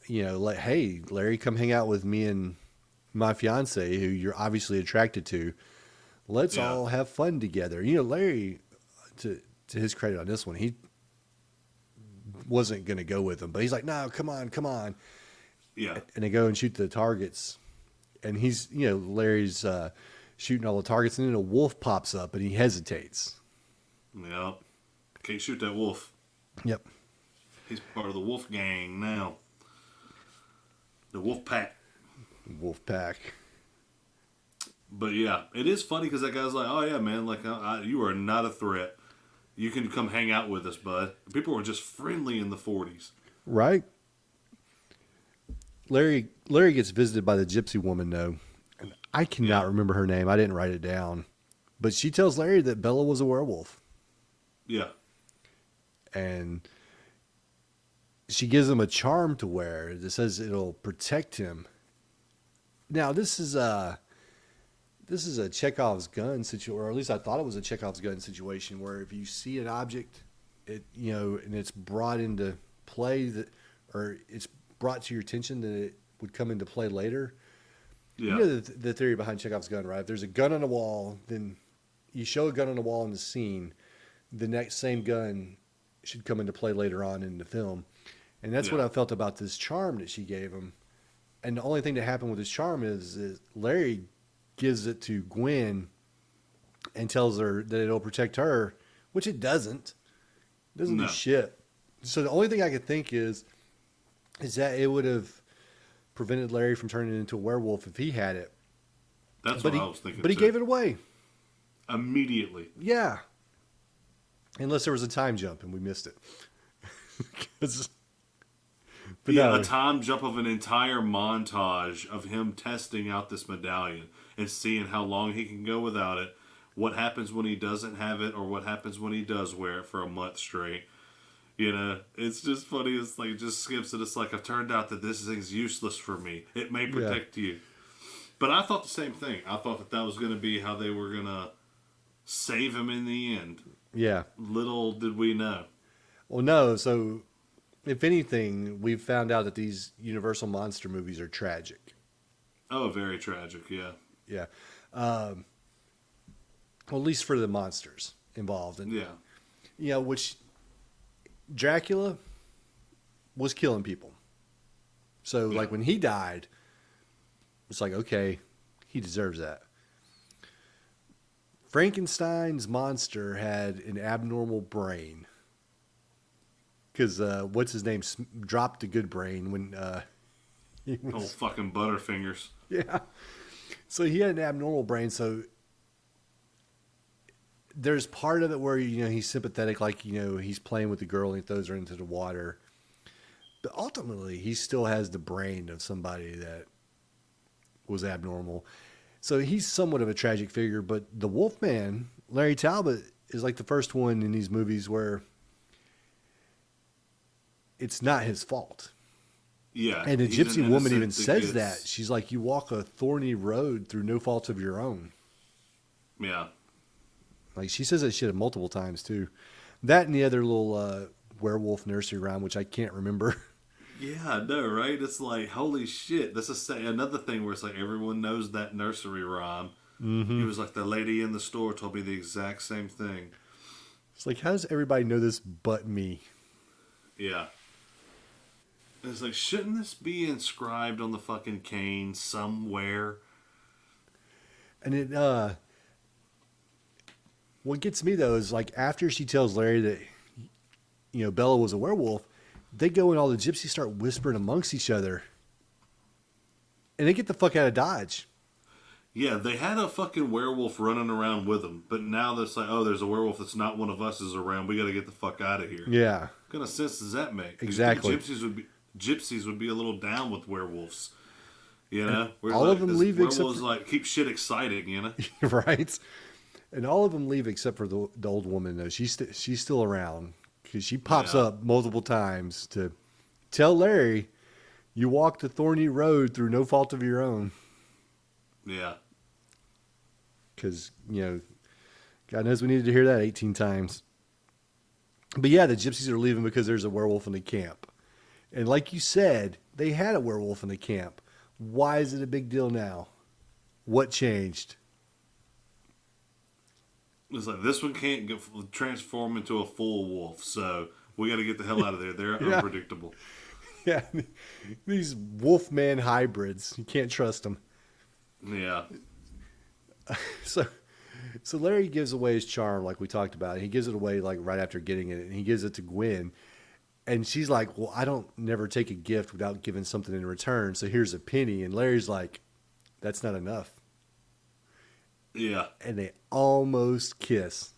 like, hey, Larry, come hang out with me and my fiance, who you're obviously attracted to. Let's all have fun together. Larry, to his credit on this one, he wasn't going to go with him, but he's like, no, come on. Yeah. And they go and shoot the targets. And he's, Larry's shooting all the targets, and then a wolf pops up, and he hesitates. Yeah. Can't shoot that wolf. Yep. He's part of the wolf gang now. The wolf pack. Wolf pack. But yeah, it is funny because that guy's like, oh yeah, man, like you are not a threat. You can come hang out with us, bud. People were just friendly in the 40s. Right. Larry gets visited by the gypsy woman, though. And I cannot remember her name. I didn't write it down. But she tells Larry that Bella was a werewolf. Yeah. And she gives him a charm to wear that says it'll protect him. Now, this is a Chekhov's gun situation, or at least I thought it was a Chekhov's gun situation, where if you see an object, and it's brought into play or it's brought to your attention that it would come into play later. Yeah. The theory behind Chekhov's gun, right? If there's a gun on a wall, then you show a gun on the wall in the scene, the next same gun should come into play later on in the film. And that's what I felt about this charm that she gave him. And the only thing that happened with this charm is Larry gives it to Gwen and tells her that it'll protect her which it doesn't. It doesn't do No. shit. So the only thing I could think is that it would have prevented Larry from turning into a werewolf if he had it. That's But what I he was thinking but he too. gave it away. Immediately. Yeah. Unless there was a time jump and we missed it. 'Cause- but Yeah, no. a time jump of an entire montage of him testing out this medallion and seeing how long he can go without it, what happens when he doesn't have it, or what happens when he does wear it for a month straight. You know, it's just funny. It's like, it just skips it. It's like, I've turned out that this thing's useless for me. It may Yeah. protect you. But I thought the same thing. I thought that that was going to be how they were going to save him in the end. Yeah. Little did we know. Well, no. So, if anything, we've found out that these Universal monster movies are tragic. Oh, very tragic, yeah. Yeah. Well, at least for the monsters involved, and Yeah. which Dracula was killing people. So, Yeah. like when he died, it's like, okay, he deserves that. Frankenstein's monster had an abnormal brain because what's his name dropped a good brain when he Oh, was, fucking Butterfingers. yeah. So he had an abnormal brain. So there's part of it where he's sympathetic, like he's playing with the girl and he throws her into the water. But ultimately, he still has the brain of somebody that was abnormal. So he's somewhat of a tragic figure, but the Wolfman, Larry Talbot, is like the first one in these movies where it's not his fault. Yeah. And the he's an gypsy woman innocent even says gets- that. She's like, you walk a thorny road through no fault of your own. Yeah. Like, she says that shit multiple times, too. That and the other little werewolf nursery rhyme, which I can't remember. Yeah, I know, right? It's like, holy shit. This is another thing where it's like everyone knows that nursery rhyme. Mm-hmm. It was like the lady in the store told me the exact same thing. It's like, how does everybody know this but me? Yeah. It's like, shouldn't this be inscribed on the fucking cane somewhere? And what gets me, though, is like after she tells Larry that, Bella was a werewolf, they go and all the gypsies start whispering amongst each other. And they get the fuck out of Dodge. Yeah, they had a fucking werewolf running around with them, but now there's like, oh, there's a werewolf that's not one of us is around. We got to get the fuck out of here. Yeah. What kind of sense does that make? Exactly. Gypsies would be a little down with werewolves. You know, where all of them leave werewolves except for- like keep shit exciting. You know, Right? And all of them leave except for the old woman, though. She's still around because she pops Yeah. up multiple times to tell Larry, you walked a thorny road through no fault of your own. yeah, Because, God knows we needed to hear that 18 times. But yeah, the gypsies are leaving because there's a werewolf in the camp. And like you said, they had a werewolf in the camp. Why is it a big deal now? What changed? it's like this one can't transform into a full wolf, so we got to get the hell out of there. They're Yeah. unpredictable. Yeah, these wolfman hybrids. You can't trust them. Yeah, So Larry gives away his charm, like we talked about. He gives it away like right after getting it, and he gives it to Gwen. And she's like, "Well, I don't never take a gift without giving something in return. So here's a penny." And Larry's like, "That's not enough." yeah. And they almost kiss.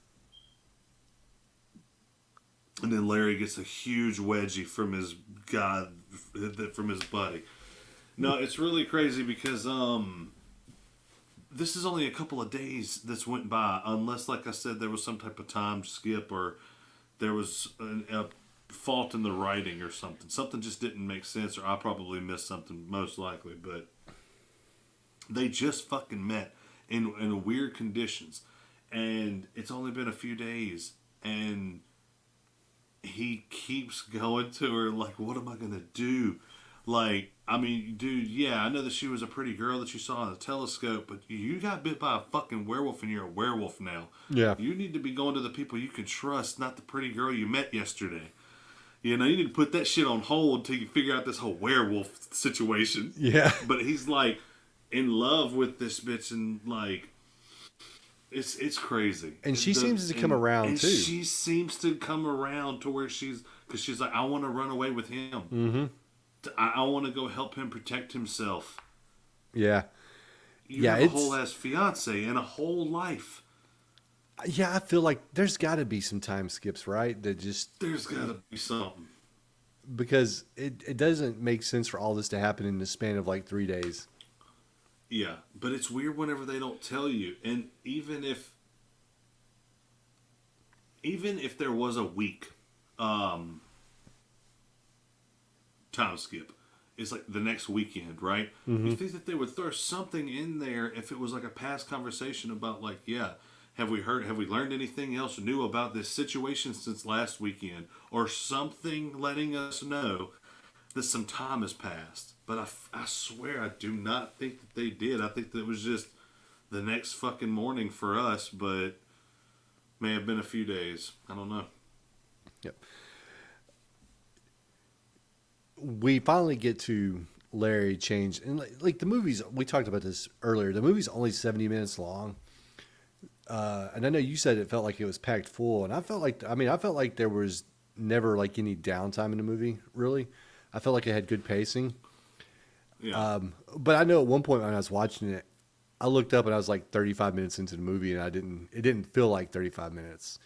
And then Larry gets a huge wedgie from his from his buddy. No, it's really crazy because this is only a couple of days that's went by, unless, like I said, there was some type of time skip or there was a fault in the writing or something. Something just didn't make sense, or I probably missed something, most likely. But they just fucking met in weird conditions, and it's only been a few days, and he keeps going to her like, what am I going to do? Like, I mean, dude, yeah, I know that she was a pretty girl that you saw in the telescope, but you got bit by a fucking werewolf and you're a werewolf now. Yeah. You need to be going to the people you can trust, not the pretty girl you met yesterday. You know, you need to put that shit on hold until you figure out this whole werewolf situation. Yeah. But he's like in love with this bitch, and like It's crazy. And she seems to come around and too. she seems to come around to where because she's like, I want to run away with him. Mm-hmm. I want to go help him protect himself. Yeah. You Yeah, have a whole ass fiance and a whole life. Yeah, I feel like there's got to be some time skips, right? That just There's got to be something. because it doesn't make sense for all this to happen in the span of like 3 days. Yeah, but it's weird whenever they don't tell you. And even if there was a week time skip, it's like the next weekend, right? Mm-hmm. You think that they would throw something in there if it was like a past conversation about like, yeah, have we learned anything else new about this situation since last weekend, or something letting us know that some time has passed? But I swear I do not think that they did. I think that it was just the next fucking morning for us, but may have been a few days. I don't know. Yep. We finally get to Larry change, and like the movies, we talked about this earlier. The movie's only 70 minutes long, and I know you said it felt like it was packed full, and I felt like there was never like any downtime in the movie. Really, I felt like it had good pacing. Yeah. But I know at one point when I was watching it, I looked up and I was like 35 minutes into the movie, and it didn't feel like 35 minutes,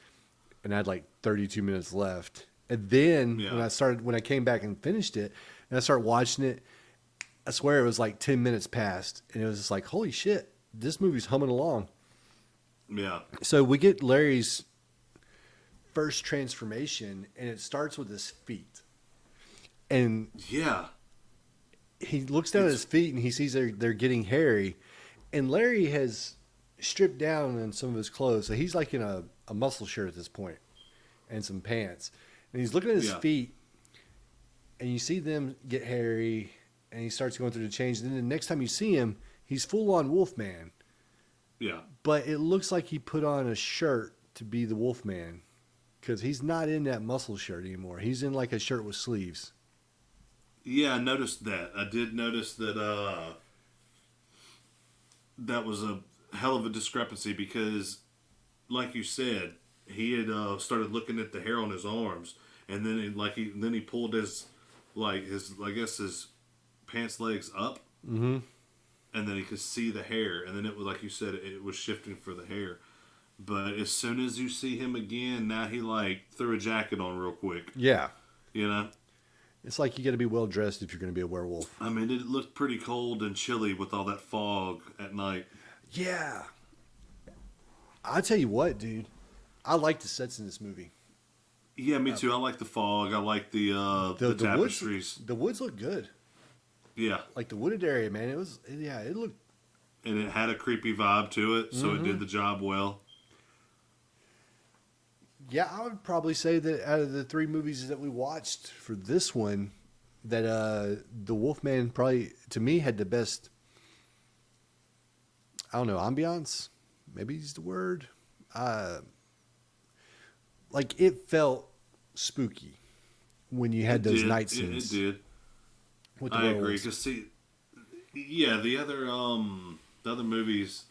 and I had like 32 minutes left. And then Yeah. when I came back and finished it, and I started watching it, I swear it was like 10 minutes past, and it was just like, holy shit, this movie's humming along. Yeah. So we get Larry's first transformation, and it starts with his feet, and Yeah. he looks down at his feet and he sees they're getting hairy, and Larry has stripped down in some of his clothes, so he's like in a muscle shirt at this point and some pants, and he's looking at his Yeah. feet, and you see them get hairy, and he starts going through the change, and then the next time you see him, he's full on Wolfman, Yeah. but it looks like he put on a shirt to be the Wolfman because he's not in that muscle shirt anymore. He's in like a shirt with sleeves. Yeah, I noticed that. I did notice that that was a hell of a discrepancy because, like you said, he had started looking at the hair on his arms, and then he pulled his I guess his pants legs up, Mm-hmm. and then he could see the hair, and then it was like you said, it was shifting for the hair. But as soon as you see him again, now he like threw a jacket on real quick. Yeah. You know, It's like you got to be well dressed if you're going to be a werewolf. I mean, it looked pretty cold and chilly with all that fog at night. Yeah. I tell you what, dude. I like the sets in this movie. Yeah, me too. I like the fog. I like the tapestries. The woods look good. Yeah, Like the wooded area, man. It looked. and it had a creepy vibe to it, so it Mm-hmm. did the job well. Yeah, I would probably say that out of the 3 movies that we watched for this one, that the Wolfman probably to me had the best. I don't know, ambiance. Maybe is the word. Like it felt spooky when you had those night scenes. It did. With the I agree. werewolves. Cause see, yeah, the other movies,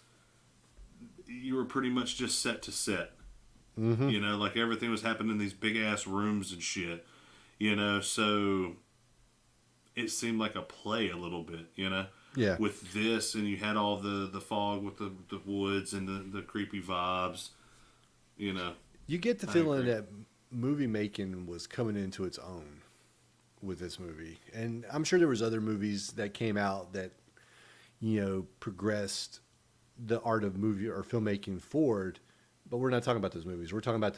you were pretty much just set to set. Mm-hmm. You know, like everything was happening in these big ass rooms and shit. You know, so it seemed like a play a little bit. You know, Yeah. with this, and you had all the fog with the woods and the creepy vibes. You know, You get the I feeling agree. that movie making was coming into its own with this movie. And I'm sure there was other movies that came out that, progressed the art of movie or filmmaking forward, but we're not talking about those movies. We're talking about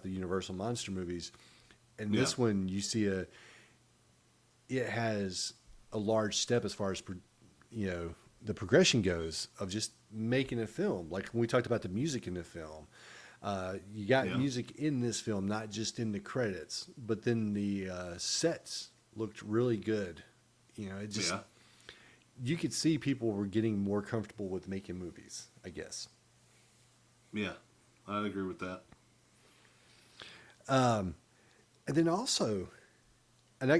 the Universal monster movies. And Yeah. this one it has a large step as far as the progression goes of just making a film. Like when we talked about the music in the film, you got Yeah. music in this film, not just in the credits, but then the sets looked really good. It just Yeah. you could see people were getting more comfortable with making movies, I guess. Yeah, I'd agree with that. And then also, and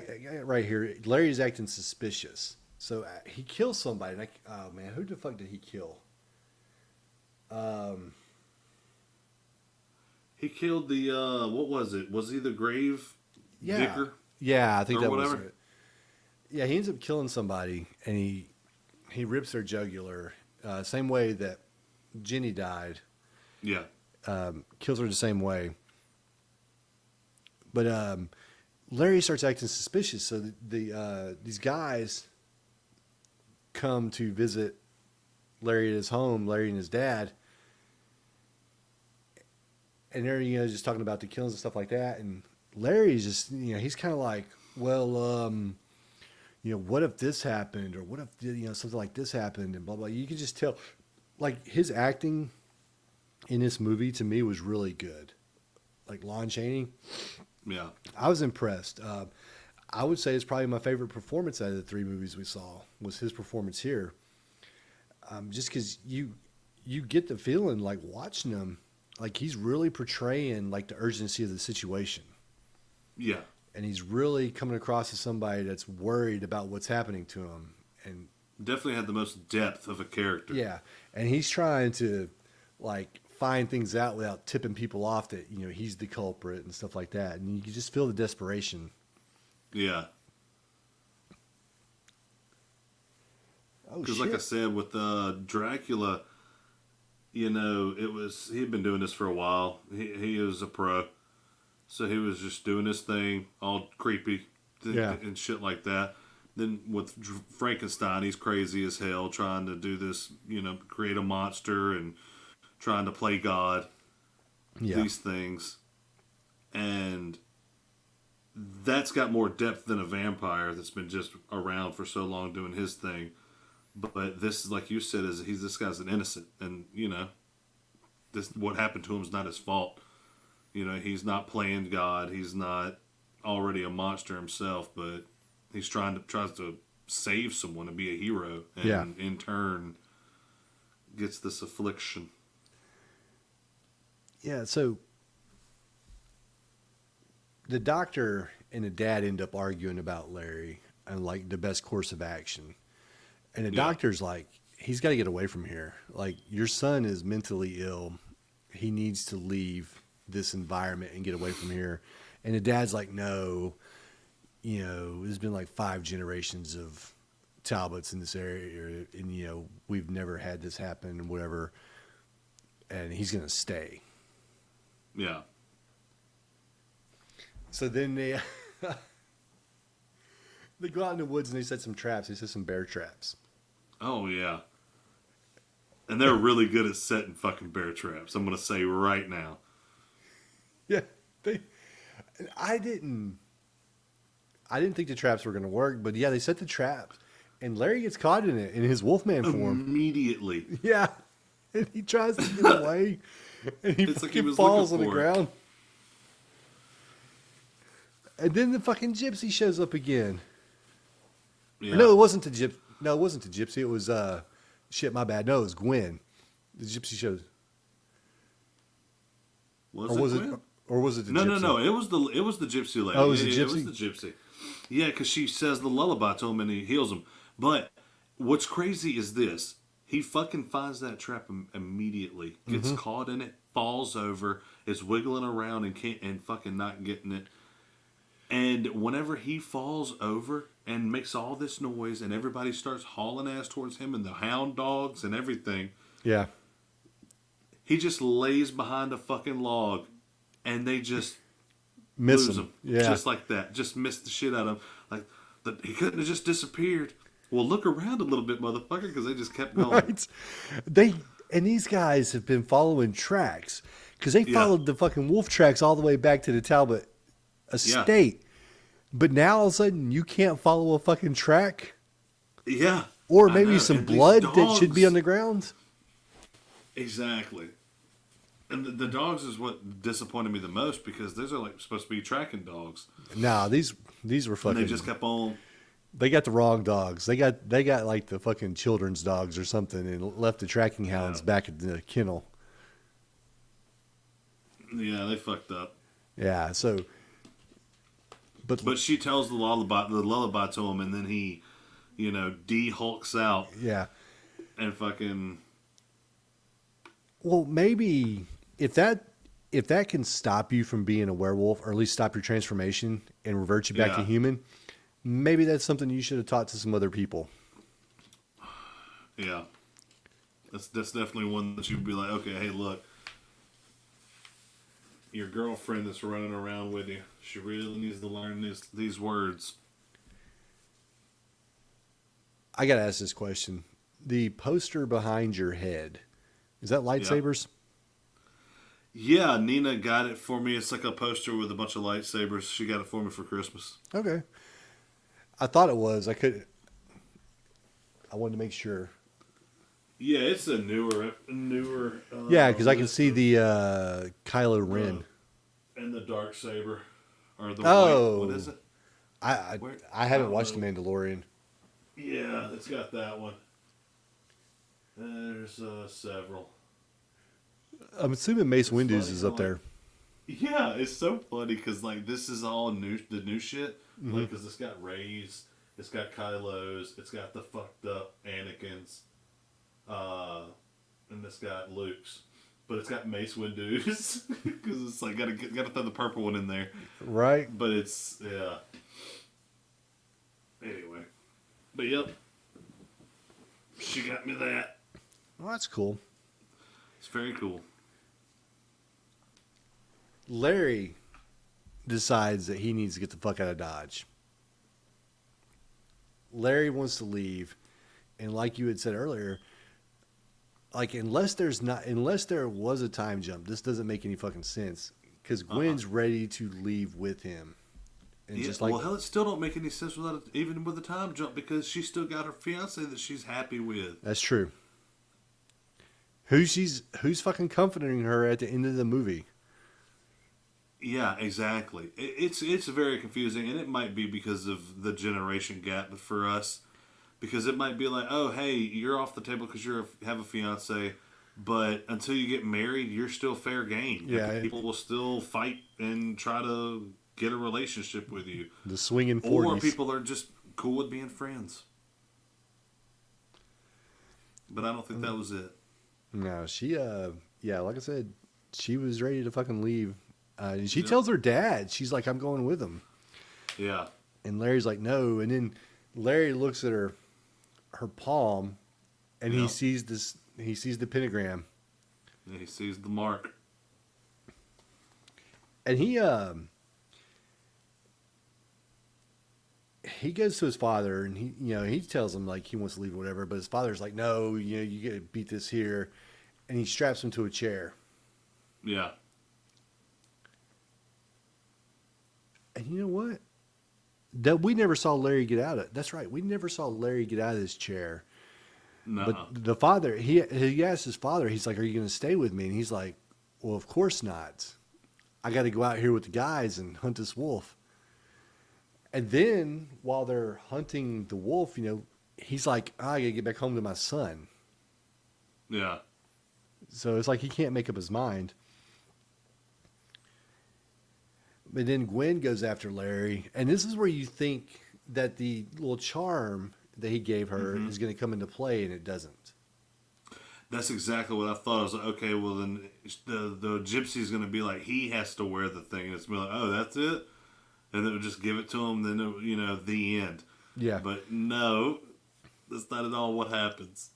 right here, Larry's acting suspicious. So he kills somebody. And oh man, who the fuck did he kill? He killed the what was it? Was he the grave Yeah, digger yeah, I think or that was whatever? it. Yeah, he ends up killing somebody, and he rips their jugular. Same way that Jenny died. Yeah, Kills her the same way. But Larry starts acting suspicious. So these guys come to visit Larry at his home, Larry and his dad, and they're just talking about the killings and stuff like that. And Larry's just he's kind of like, well, what if this happened, or what if something like this happened, and blah blah. You can just tell, like his acting in this movie to me was really good. Like Lon Chaney, yeah, I was impressed. I would say it's probably my favorite performance out of the three movies we saw was his performance here. Just because you get the feeling like watching him, like he's really portraying like the urgency of the situation, yeah. and he's really coming across as somebody that's worried about what's happening to him, and Definitely had the most depth of a character. yeah, and he's trying to like find things out without tipping people off that he's the culprit and stuff like that, and you can just feel the desperation. Yeah. Oh Because, shit! like I said, with Dracula, he had been doing this for a while. He was a pro, so he was just doing his thing, all creepy, Yeah. and shit like that. Then with Frankenstein, he's crazy as hell, trying to do this, create a monster and trying to play God. Yeah, These things, and that's got more depth than a vampire that's been just around for so long doing his thing. But this is like you said, this guy's an innocent, and this what happened to him is not his fault. He's not playing God. He's not already a monster himself, but he's tries to save someone and be a hero, and Yeah. in turn gets this affliction. yeah. So the doctor and the dad end up arguing about Larry and like the best course of action. And the Yeah, doctor's like, he's got to get away from here. Like, your son is mentally ill. He needs to leave this environment and get away from here. And the dad's like, no, there's been like 5 generations of Talbots in this area. And, we've never had this happen and whatever. And he's going to stay. yeah. So then they, they go out in the woods and they set some traps. They set some bear traps. Oh yeah. And they're really good at setting fucking bear traps. I'm gonna say right now. Yeah, they. I didn't. I didn't think the traps were going to work, but yeah, they set the traps, and Larry gets caught in it in his Wolfman form. Immediately. Yeah, and he tries to get away, and he It's like he fucking was falls on looking the for it. ground. And then the fucking gypsy shows up again. Yeah. No, it wasn't the gypsy. No, it wasn't the gypsy. It was shit. My bad. No, it was Gwen. The gypsy shows. Was Or it was Gwen? it? Or was it the No, gypsy? no, no. It was the gypsy lady. Oh, it was the Yeah, It gypsy? was the gypsy. Yeah, because she says the lullaby to him and he heals him. But what's crazy is this: he fucking finds that trap immediately, gets Mm-hmm. caught in it, falls over, is wiggling around and fucking not getting it. And whenever he falls over and makes all this noise, and everybody starts hauling ass towards him, and the hound dogs and everything, Yeah. he just lays behind a fucking log, and they just Miss lose him. him, Yeah. just like that. Just miss the shit out of him. Like he couldn't have just disappeared. Well, look around a little bit, motherfucker, because they just kept going. Right. These guys have been following tracks because they Yeah. followed the fucking wolf tracks all the way back to the Talbot estate. But now all of a sudden you can't follow a fucking track, Yeah, or I maybe know. some And these blood that should be dogs- on the ground. Exactly. And the dogs is what disappointed me the most because those are like supposed to be tracking dogs, Nah, these were and fucking. they just kept on. They got the wrong dogs. They got like the fucking children's dogs or something, and left the tracking hounds back at the kennel. Yeah, they fucked up. Yeah. So, But she tells the lullaby to him, and then he, de-hulks out yeah. and fucking Well, maybe if that can stop you from being a werewolf, or at least stop your transformation and revert you back to Yeah, human, maybe that's something you should have taught to some other people. yeah. That's definitely one that you'd be like, okay, hey, look, your girlfriend that's running around with you, she really needs to learn these words. I gotta ask this question: the poster behind your head, is that Yeah. lightsabers? Yeah, Nina got it for me. It's like a poster with a bunch of lightsabers. She got it for me for Christmas. Okay, I thought it was. I wanted to make sure. Yeah, it's a newer Yeah, because I can list see of the Kylo Ren. the and the dark saber or the white. What is Oh, it? I I, Where I I haven't don't watched The know. Mandalorian. Yeah, it's got that one. There's several. I'm assuming Mace It's Windu's funny is how up like there. yeah, it's so funny because like this is all new the new shit. Hmm. Like because it's got Ray's, it's got Kylo's, it's got the fucked up Anakin's, uh, and it's got Luke's. But it's got Mace Windu's because it's like gotta throw the purple one in there. Right? But it's yeah. Anyway, but yep, she got me that. Well, that's cool. It's very cool. Larry decides that he needs to get the fuck out of Dodge. Larry wants to leave, and like you had said earlier, like unless there was a time jump, this doesn't make any fucking sense. Because Uh uh Gwen's ready to leave with him, and Yeah, just like well, hell, it still don't make any sense without even with a time jump because she's still got her fiance that she's happy with. that's true. Who's fucking comforting her at the end of the movie? Yeah, exactly. It's very confusing, and it might be because of the generation gap for us. Because it might be like, oh, hey, you're off the table because you have a fiance, but until you get married, you're still fair game. Yeah, People will still fight and try to get a relationship with you, the swinging or 40s. people are just cool with being friends. But I don't think that was it. No, yeah, like I said, she was ready to fucking leave. And she Yep. tells her dad, she's like, I'm going with him. Yeah. And Larry's like, no. And then Larry looks at her palm, and Yep. he sees the pentagram. And he sees the mark. And he goes to his father, and he tells him like he wants to leave or whatever, but his father's like, no, you got to beat this here. And he straps him to a chair. Yeah. And you know what? That we never saw Larry get out of. That's right. We never saw Larry get out of this chair. But No. the father, he asked his father, he's like, "Are you going to stay with me?" And he's like, "Well, of course not. I got to go out here with the guys and hunt this wolf." And then while they're hunting the wolf, he's like, "I got to get back home to my son." Yeah. So it's like he can't make up his mind. But then Gwen goes after Larry, and this is where you think that the little charm that he gave her Mm-hmm. is going to come into play, and it doesn't. That's exactly what I thought. I was like, okay, well then the gypsy's going to be like, he has to wear the thing. It's be like, oh, that's it, and it would just give it to him. Then the end. Yeah. But no, that's not at all what happens.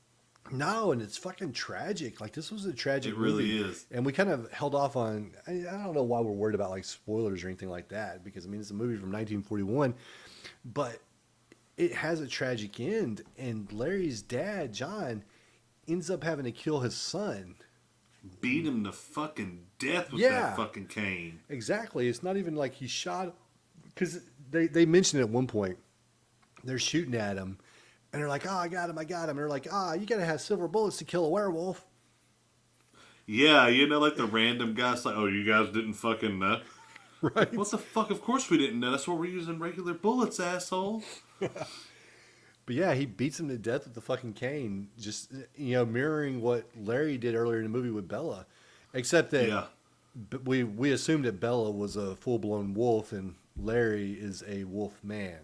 No, and it's fucking tragic. Like this was a tragic It really movie, is. and we kind of held off on. I don't know why we're worried about like spoilers or anything like that, because I mean it's a movie from 1941, but it has a tragic end, and Larry's dad, John, ends up having to kill his son. Beat him to fucking death with Yeah, that fucking cane. exactly. It's not even like he shot, because they mentioned it at one point. They're shooting at him, and they're like, "Oh, I got him, I got him." And they're like, "Ah, you gotta have silver bullets to kill a werewolf." Yeah, like the random guys like, oh, you guys didn't fucking know. Right. What the fuck? Of course we didn't know. That's why we're using regular bullets, asshole. But yeah, he beats him to death with the fucking cane, just mirroring what Larry did earlier in the movie with Bella, except that Yeah. we assumed that Bella was a full blown wolf and Larry is a wolf man.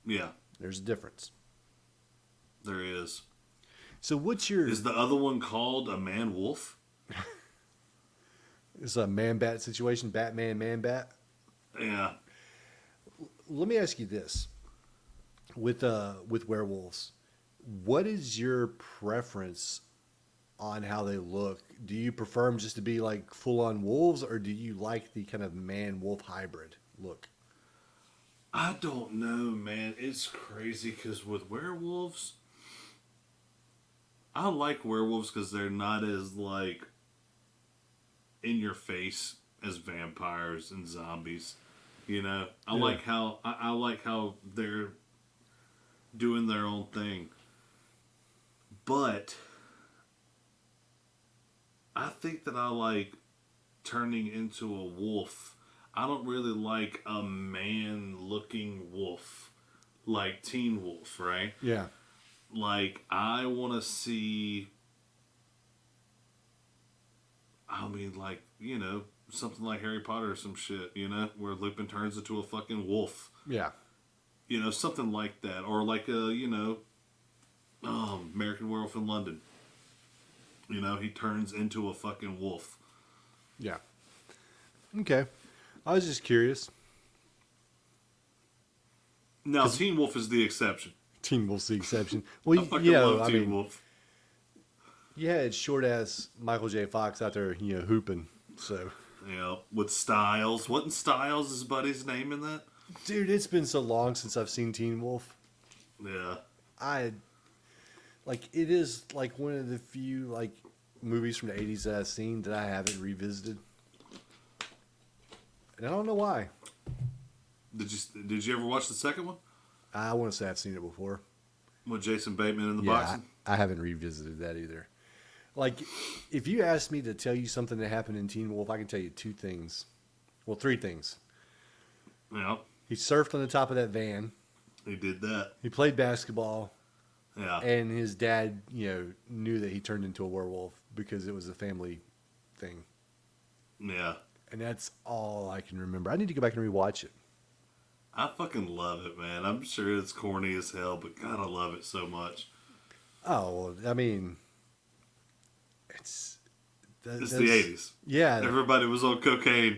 Yeah, There's a difference. there is. So what's your? Is the other one called a man wolf? It's a man bat situation. Batman man bat. Yeah. Let me ask you this: with werewolves, what is your preference on how they look? Do you prefer them just to be like full on wolves, or do you like the kind of man wolf hybrid look? I don't know, man. It's crazy because with werewolves, I like werewolves because they're not as like in your face as vampires and zombies. You know, Yeah. I like how they're doing their own thing. But I think that I like turning into a wolf. I don't really like a man looking wolf like Teen Wolf, right? Yeah. Like I want to see I mean like, something like Harry Potter or some shit, where Lupin turns into a fucking wolf. Yeah. Something like that or like American Werewolf in London. He turns into a fucking wolf. Yeah. Okay. I was just curious. Now, Teen Wolf is the exception. Teen Wolf's the exception. I Well, fucking love Teen Wolf. you had short ass Michael J. Fox out there, hooping. So, With Styles. Wasn't Styles his buddy's name in that? dude, it's been so long since I've seen Teen Wolf. Yeah. It is like one of the few like movies from the '80s that I've seen that I haven't revisited, and I don't know why. Did you ever watch the second one I want to say I've seen it before. with Jason Bateman in the Yeah, boxing? I haven't revisited that either. Like, if you asked me to tell you something that happened in Teen Wolf, I can tell you two things. Well, three things. Yeah, He surfed on the top of that van. he did that. He played basketball. Yeah, And his dad, knew that he turned into a werewolf because it was a family thing. yeah. And that's all I can remember. I need to go back and rewatch it. I fucking love it, man. I'm sure it's corny as hell, but God, I love it so much. Oh, well, I mean, it's It's the '80s. Yeah, Everybody was on cocaine.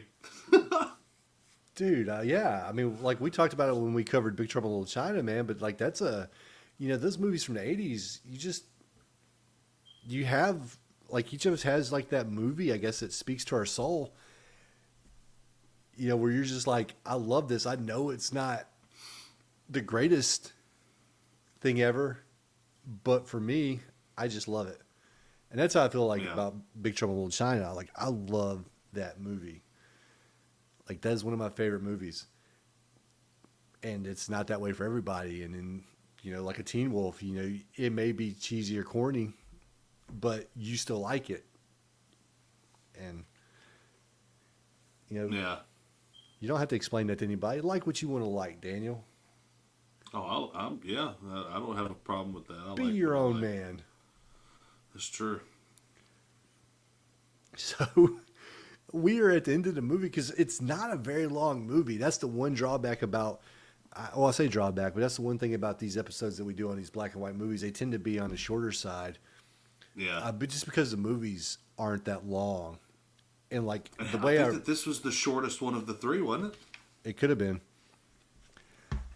dude. Yeah, I mean, like we talked about it when we covered Big Trouble in Little China, man. But like that's those movies from the '80s. You have like each of us has like that movie. I guess that speaks to our soul. Where you're just like, I love this. I know it's not the greatest thing ever, but for me, I just love it. And that's how I feel like about Big Trouble in Little China. Like, I love that movie. Like, that is one of my favorite movies. And it's not that way for everybody. And then, like a Teen Wolf, it may be cheesy or corny, but you still like it. And, Yeah. you don't have to explain that to anybody. Like what you want to like, Daniel. Oh, I don't have a problem with that. I Be like your what I own like. man. That's true. So we are at the end of the movie because it's not a very long movie. That's the one drawback about, I say drawback, but that's the one thing about these episodes that we do on these black and white movies. They tend to be on the shorter side. Yeah. But just because the movies aren't that long. And like the I way think that this was the shortest one of the three, wasn't it? it could have been.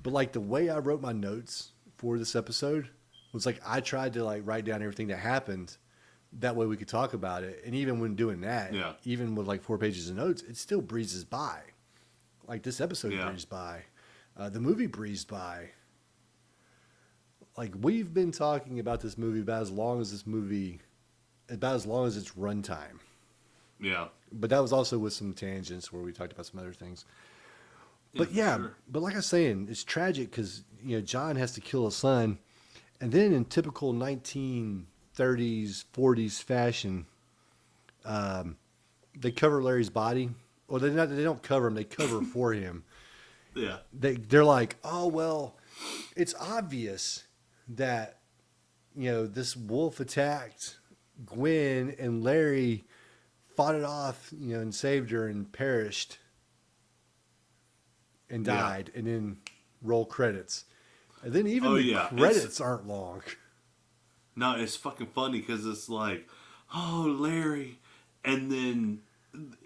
But like the way I wrote my notes for this episode was like I tried to like write down everything that happened. That way we could talk about it. And even when doing that, even with like 4 pages of notes, it still breezes by. Like this episode breezed by. The movie breezed by. Like we've been talking about this movie about as long as its runtime. Yeah. But that was also with some tangents where we talked about some other things. But sure. but like I was saying, it's tragic because John has to kill his son, and then in typical 1930s 40s fashion, they cover Larry's body. Well, they don't cover him; they cover for him. Yeah. They're like, oh well, it's obvious that this wolf attacked Gwen and Larry fought it off, and saved her and perished and died, and then roll credits. And then even the credits aren't long. No, it's fucking funny because it's like, oh, Larry. And then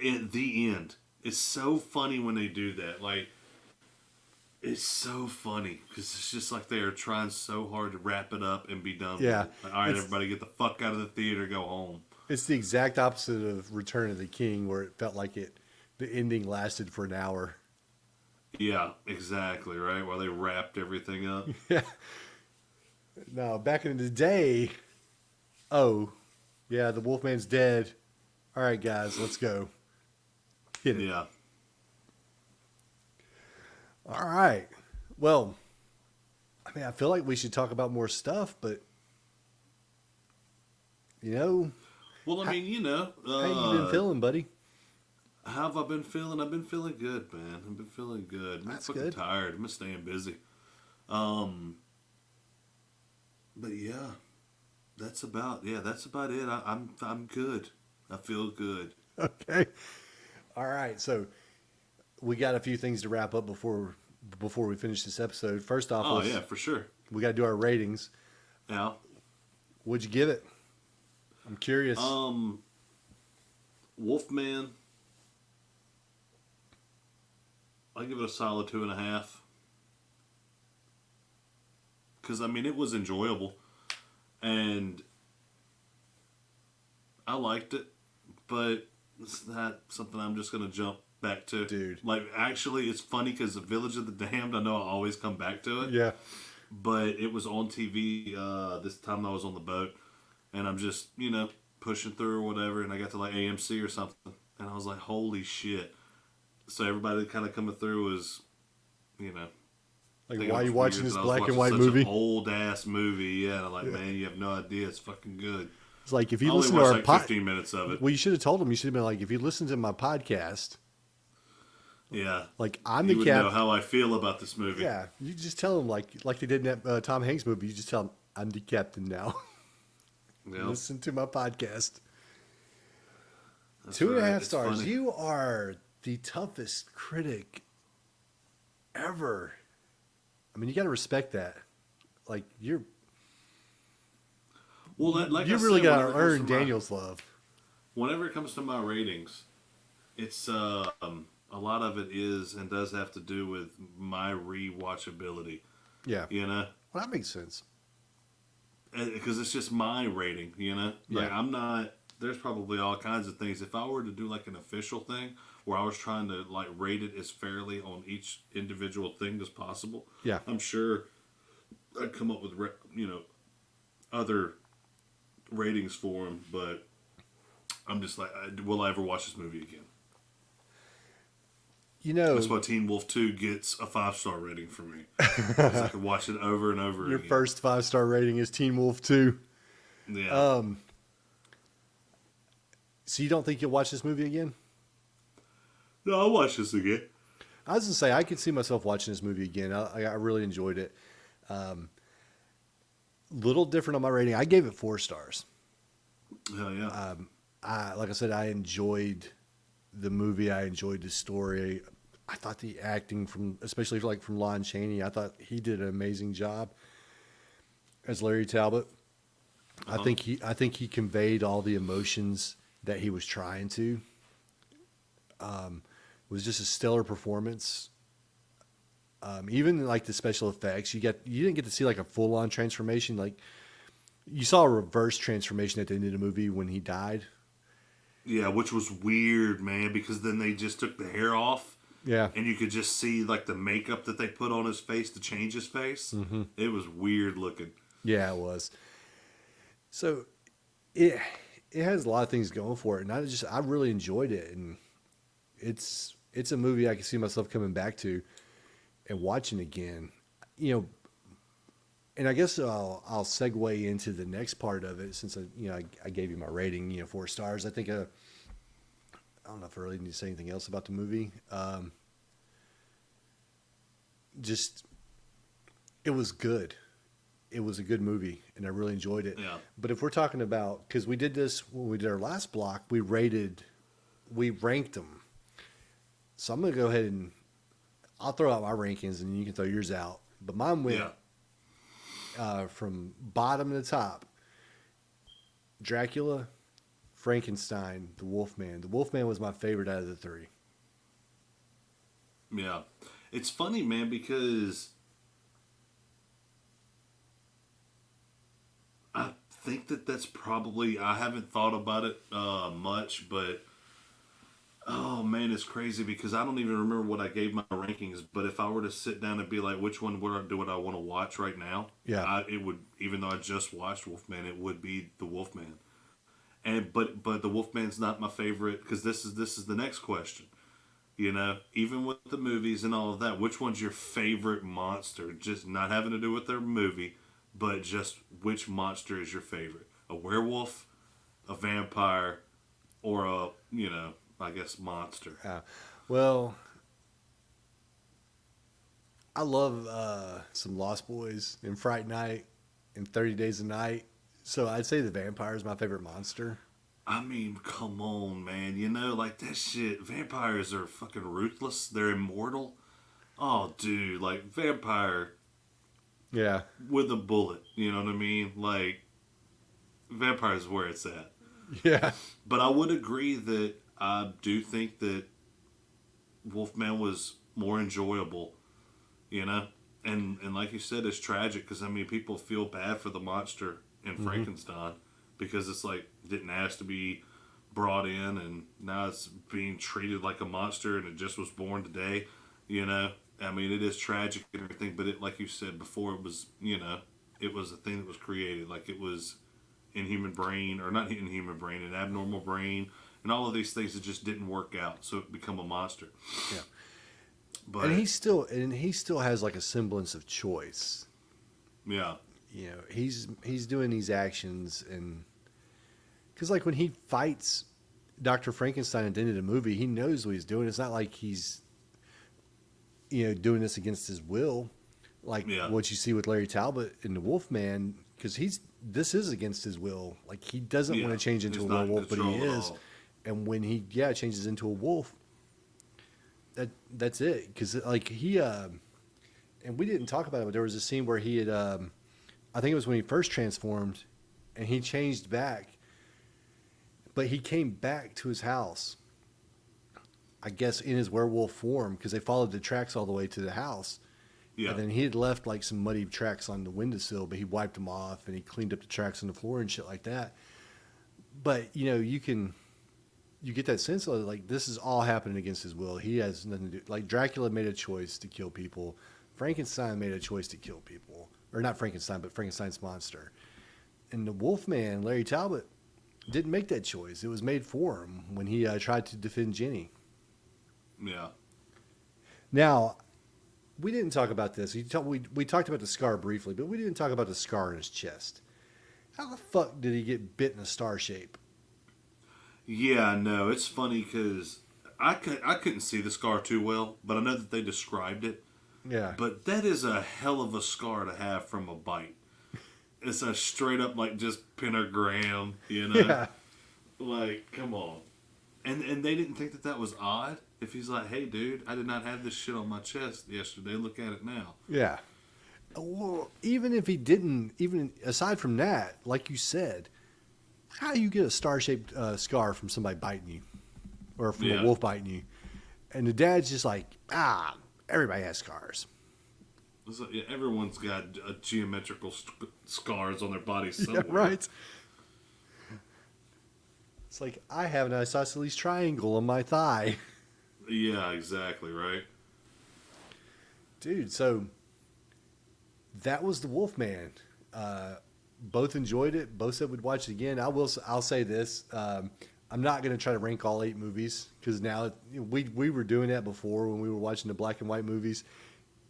at the end, it's so funny when they do that. Like, it's so funny because it's just like they are trying so hard to wrap it up and be done with Yeah, it. Like, all right, it's everybody get the fuck out of the theater, go home. it's the exact opposite of Return of the King, where it felt like the ending lasted for an hour. Yeah, exactly, right? While they wrapped everything up. Yeah. Now, back in the day, oh, yeah, the Wolfman's dead. All right, guys, let's go. Hit it. Yeah. All right. Well, I mean, I feel like we should talk about more stuff, but you know, Well, I mean, how you been feeling, buddy? how have I been feeling? I've been feeling good, man. I've been feeling good. I'm That's fucking good. tired. I'm staying busy. Um, but that's about it. I'm good. I feel good. Okay. All right. So we got a few things to wrap up before we finish this episode. First off, Oh yeah, for sure. we got to do our ratings. Now, What'd you give it? I'm curious. Wolfman. I give it a solid 2.5. Because I mean, it was enjoyable, and I liked it, but it's not something I'm just gonna jump back to. Dude. Like, actually, it's funny because the Village of the Damned, I know I always come back to it. Yeah. But it was on TV this time I was on the boat, and I'm just pushing through or whatever, and I got to like AMC or something, and I was like, holy shit! So everybody kind of coming through was, Like, thinking why it are you was watching weird this that I was black and watching white such movie? an old ass movie, yeah. And I'm like, man, you have no idea. It's fucking good. It's like if I you only listen to watched our like 15 minutes of it. well, you should have told him. You should have been like, if you listen to my podcast, Yeah, like I'm you the would know cap. how I feel about this movie. Yeah, you just tell him like they did in that Tom Hanks movie. You just tell him I'm the captain now. Yeah, Listen to my podcast. that's 2.5 right. It's stars. funny. You are the toughest critic ever. I mean, you got to respect that. Like Well, like you I really said, got to whenever it comes earn to my- Daniel's love. Whenever it comes to my ratings, it's a lot of it is and does have to do with my rewatchability. Yeah, You know, well, that makes sense. because it's just my rating. Like Yeah. I'm not. There's probably all kinds of things. If I were to do like an official thing where I was trying to like rate it as fairly on each individual thing as possible, Yeah. I'm sure I'd come up with other ratings for them. But I'm just like, will I ever watch this movie again? You know, That's why Teen Wolf 2 gets a 5-star rating for me. 'Cause I could watch it over and over your again. first 5-star rating is Teen Wolf 2. Yeah. So you don't think you'll watch this movie again? No, I'll watch this again. I was gonna say I could see myself watching this movie again. I really enjoyed it. Little different on my rating. I gave it 4 stars. Hell yeah. Like I said, I enjoyed the movie. I enjoyed the story. I thought the acting especially from Lon Chaney, I thought he did an amazing job as Larry Talbot. Uh-huh. I think he conveyed all the emotions that he was trying to. It was just a stellar performance. Even like the special effects, you didn't get to see like a full on transformation. Like you saw a reverse transformation at the end of the movie when he died. Yeah, which was weird, man, because then they just took the hair off. Yeah. And you could just see like the makeup that they put on his face to change his face. Mm-hmm. It was weird looking. Yeah, it was. So it has a lot of things going for it, and I really enjoyed it, and it's a movie I can see myself coming back to and watching again. And I guess I'll segue into the next part of it since I gave you my rating, 4 stars. I think I don't know if I really need to say anything else about the movie. Just it was good. It was a good movie, and I really enjoyed it. Yeah. But if we're talking about, because we did this when we did our last block, we ranked them. So I'm going to go ahead and I'll throw out my rankings, and you can throw yours out. But mine went from bottom to top. Dracula, Frankenstein, the Wolfman. The Wolfman was my favorite out of the three. Yeah. It's funny, man, because I think that that's probably, I haven't thought about it much, but oh man, it's crazy because I don't even remember what I gave my rankings. But if I were to sit down and be like, which one would I want to watch right now? Yeah. It would, even though I just watched Wolfman, it would be the Wolfman. And but the Wolfman's not my favorite because this is the next question. You know, even with the movies and all of that, which one's your favorite monster? Just not having to do with their movie, but just which monster is your favorite? A werewolf, a vampire, or a, I guess monster. Well, I love some Lost Boys and Fright Night and 30 Days a Night. So I'd say the vampire is my favorite monster. I mean, come on, man. You know, like that shit. Vampires are fucking ruthless. They're immortal. Oh, dude, like vampire Yeah. with a bullet. You know what I mean? Like vampire is where it's at. Yeah. But I would agree that I do think that Wolfman was more enjoyable. You know, and like you said, it's tragic because I mean, people feel bad for the monster in Frankenstein because it's like didn't ask to be brought in, and now it's being treated like a monster, and it just was born today. You know, I mean, it is tragic and everything, but it, like you said before, it was it was a thing that was created, like it was inhuman brain or not inhuman brain, an abnormal brain, and all of these things that just didn't work out, so it become a monster. Yeah. But And he still has like a semblance of choice. yeah, You know, he's doing these actions, and because like when he fights Dr. Frankenstein at the end of the movie, he knows what he's doing. It's not like he's doing this against his will, like yeah, what you see with Larry Talbot in the Wolfman, because this is against his will. Like he doesn't yeah. want to change into He's a not in werewolf, but he control at is. all. And when he changes into a wolf, that's it. Because like he and we didn't talk about it, but there was a scene where he had I think it was when he first transformed, and he changed back, but he came back to his house. I guess in his werewolf form because they followed the tracks all the way to the house. Yeah, And then he had left like some muddy tracks on the windowsill, but he wiped them off and he cleaned up the tracks on the floor and shit like that. But you get that sense of like this is all happening against his will. He has nothing to do. Like Dracula made a choice to kill people. Frankenstein made a choice to kill people, or not Frankenstein, but Frankenstein's monster. And the Wolfman, Larry Talbot, didn't make that choice. It was made for him when he tried to defend Jenny. yeah. Now, we didn't talk about this. We talked about the scar briefly, but we didn't talk about the scar in his chest. How the fuck did he get bit in a star shape? Yeah, no, it's funny because I couldn't see the scar too well, but I know that they described it. Yeah. But that is a hell of a scar to have from a bite. It's a straight up like just pentagram, you know? Yeah. Like, come on. And they didn't think that that was odd. If he's like, hey, dude, I did not have this shit on my chest yesterday. Look at it now. Yeah. Well, even if he didn't, even aside from that, like you said, how do you get a star-shaped scar from somebody biting you, or from a Yeah. wolf biting you? And the dad's just like, everybody has scars. It's like, yeah, everyone's got geometrical scars on their body Yeah, somewhere. right. It's like I have an isosceles triangle on my thigh. Yeah, exactly, right? Dude, so that was the Wolfman. Both enjoyed it. Both said we'd watch it again. I'll say this. I'm not going to try to rank all 8 movies because now we were doing that before when we were watching the black and white movies,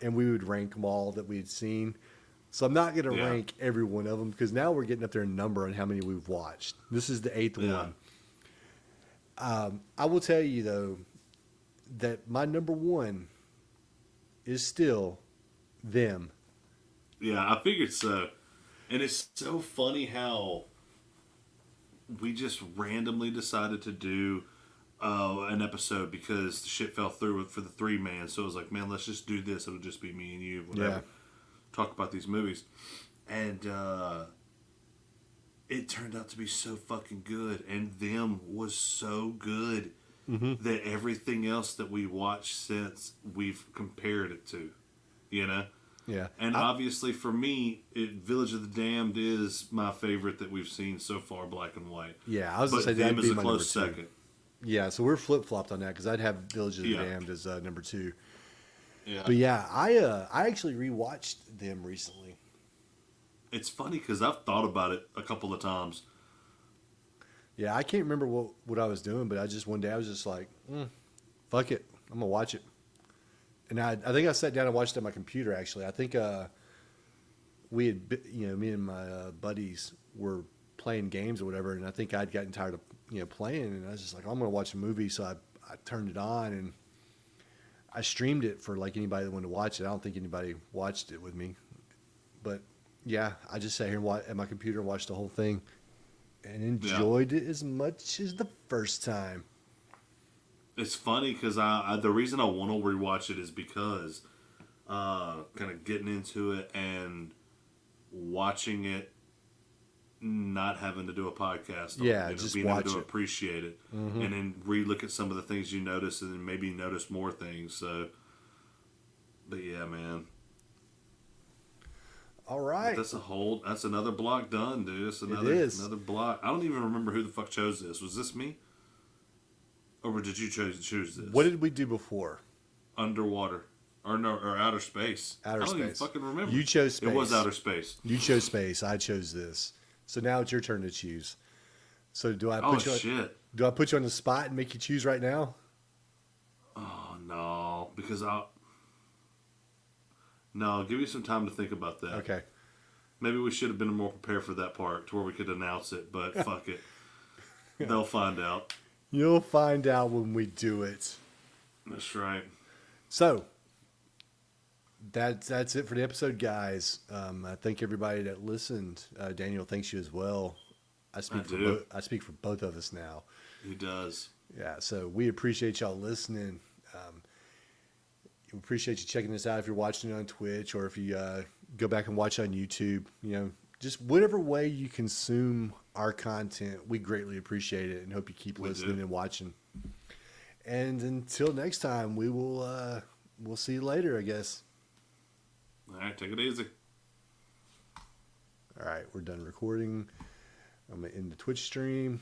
and we would rank them all that we had seen. So I'm not going to Yeah. rank every one of them because now we're getting up there in number on how many we've watched. This is the 8th Yeah. one. I will tell you though that my number 1 is still them. Yeah, I figured so. And it's so funny how we just randomly decided to do an episode because the shit fell through for the 3-man. So it was like, man, let's just do this. It'll just be me and you, whatever. Yeah. Talk about these movies. And it turned out to be so fucking good, and them was so good that everything else that we watched since we've compared it to, you know. Yeah. And obviously, for me, Village of the Damned is my favorite that we've seen so far, black and white. Yeah, I was going But to say them that'd is be a my close number 2. second. Yeah, so we're flip flopped on that because I'd have Village of the Yeah. Damned as number 2. Yeah. But yeah, I actually rewatched them recently. It's funny because I've thought about it a couple of times. Yeah, I can't remember what I was doing, but one day I was just like, fuck it, I'm gonna watch it. And I think I sat down and watched it on my computer. Actually, I think we had me and my buddies were playing games or whatever, and I think I'd gotten tired of playing, and I was just like, I'm gonna watch a movie, so I turned it on and I streamed it for like anybody that wanted to watch it. I don't think anybody watched it with me, but yeah, I just sat here and at my computer and watched the whole thing and enjoyed it as much as the first time. It's funny because the reason I want to rewatch it is because kind of getting into it and watching it, not having to do a podcast on Yeah, it, just being watch able to it. appreciate it, and then re-look at some of the things you notice, and then maybe notice more things. So, but yeah, man. All right. That's another block done, dude. It's another block. I don't even remember who the fuck chose this. Was this me? Or did you choose this? What did we do before? Underwater. Or outer space. Outer I don't even space. fucking remember. You chose space. It was outer space. You chose space. I chose this. So now it's your turn to choose. So do I put do I put you on the spot and make you choose right now? Oh no, because no, give me some time to think about that. Okay. Maybe we should have been more prepared for that part to where we could announce it, but fuck it. They'll find out. You'll find out when we do it. That's right. So that's it for the episode, guys. I thank everybody that listened. Daniel, thanks you as well. I speak for both of us now. He does. Yeah, so we appreciate y'all listening. We appreciate you checking this out if you're watching it on Twitch or if you go back and watch on YouTube. Just whatever way you consume our content, we greatly appreciate it and hope you keep listening and watching. And until next time, we'll see you later, I guess. All right, take it easy. All right, we're done recording. I'm going to end the Twitch stream.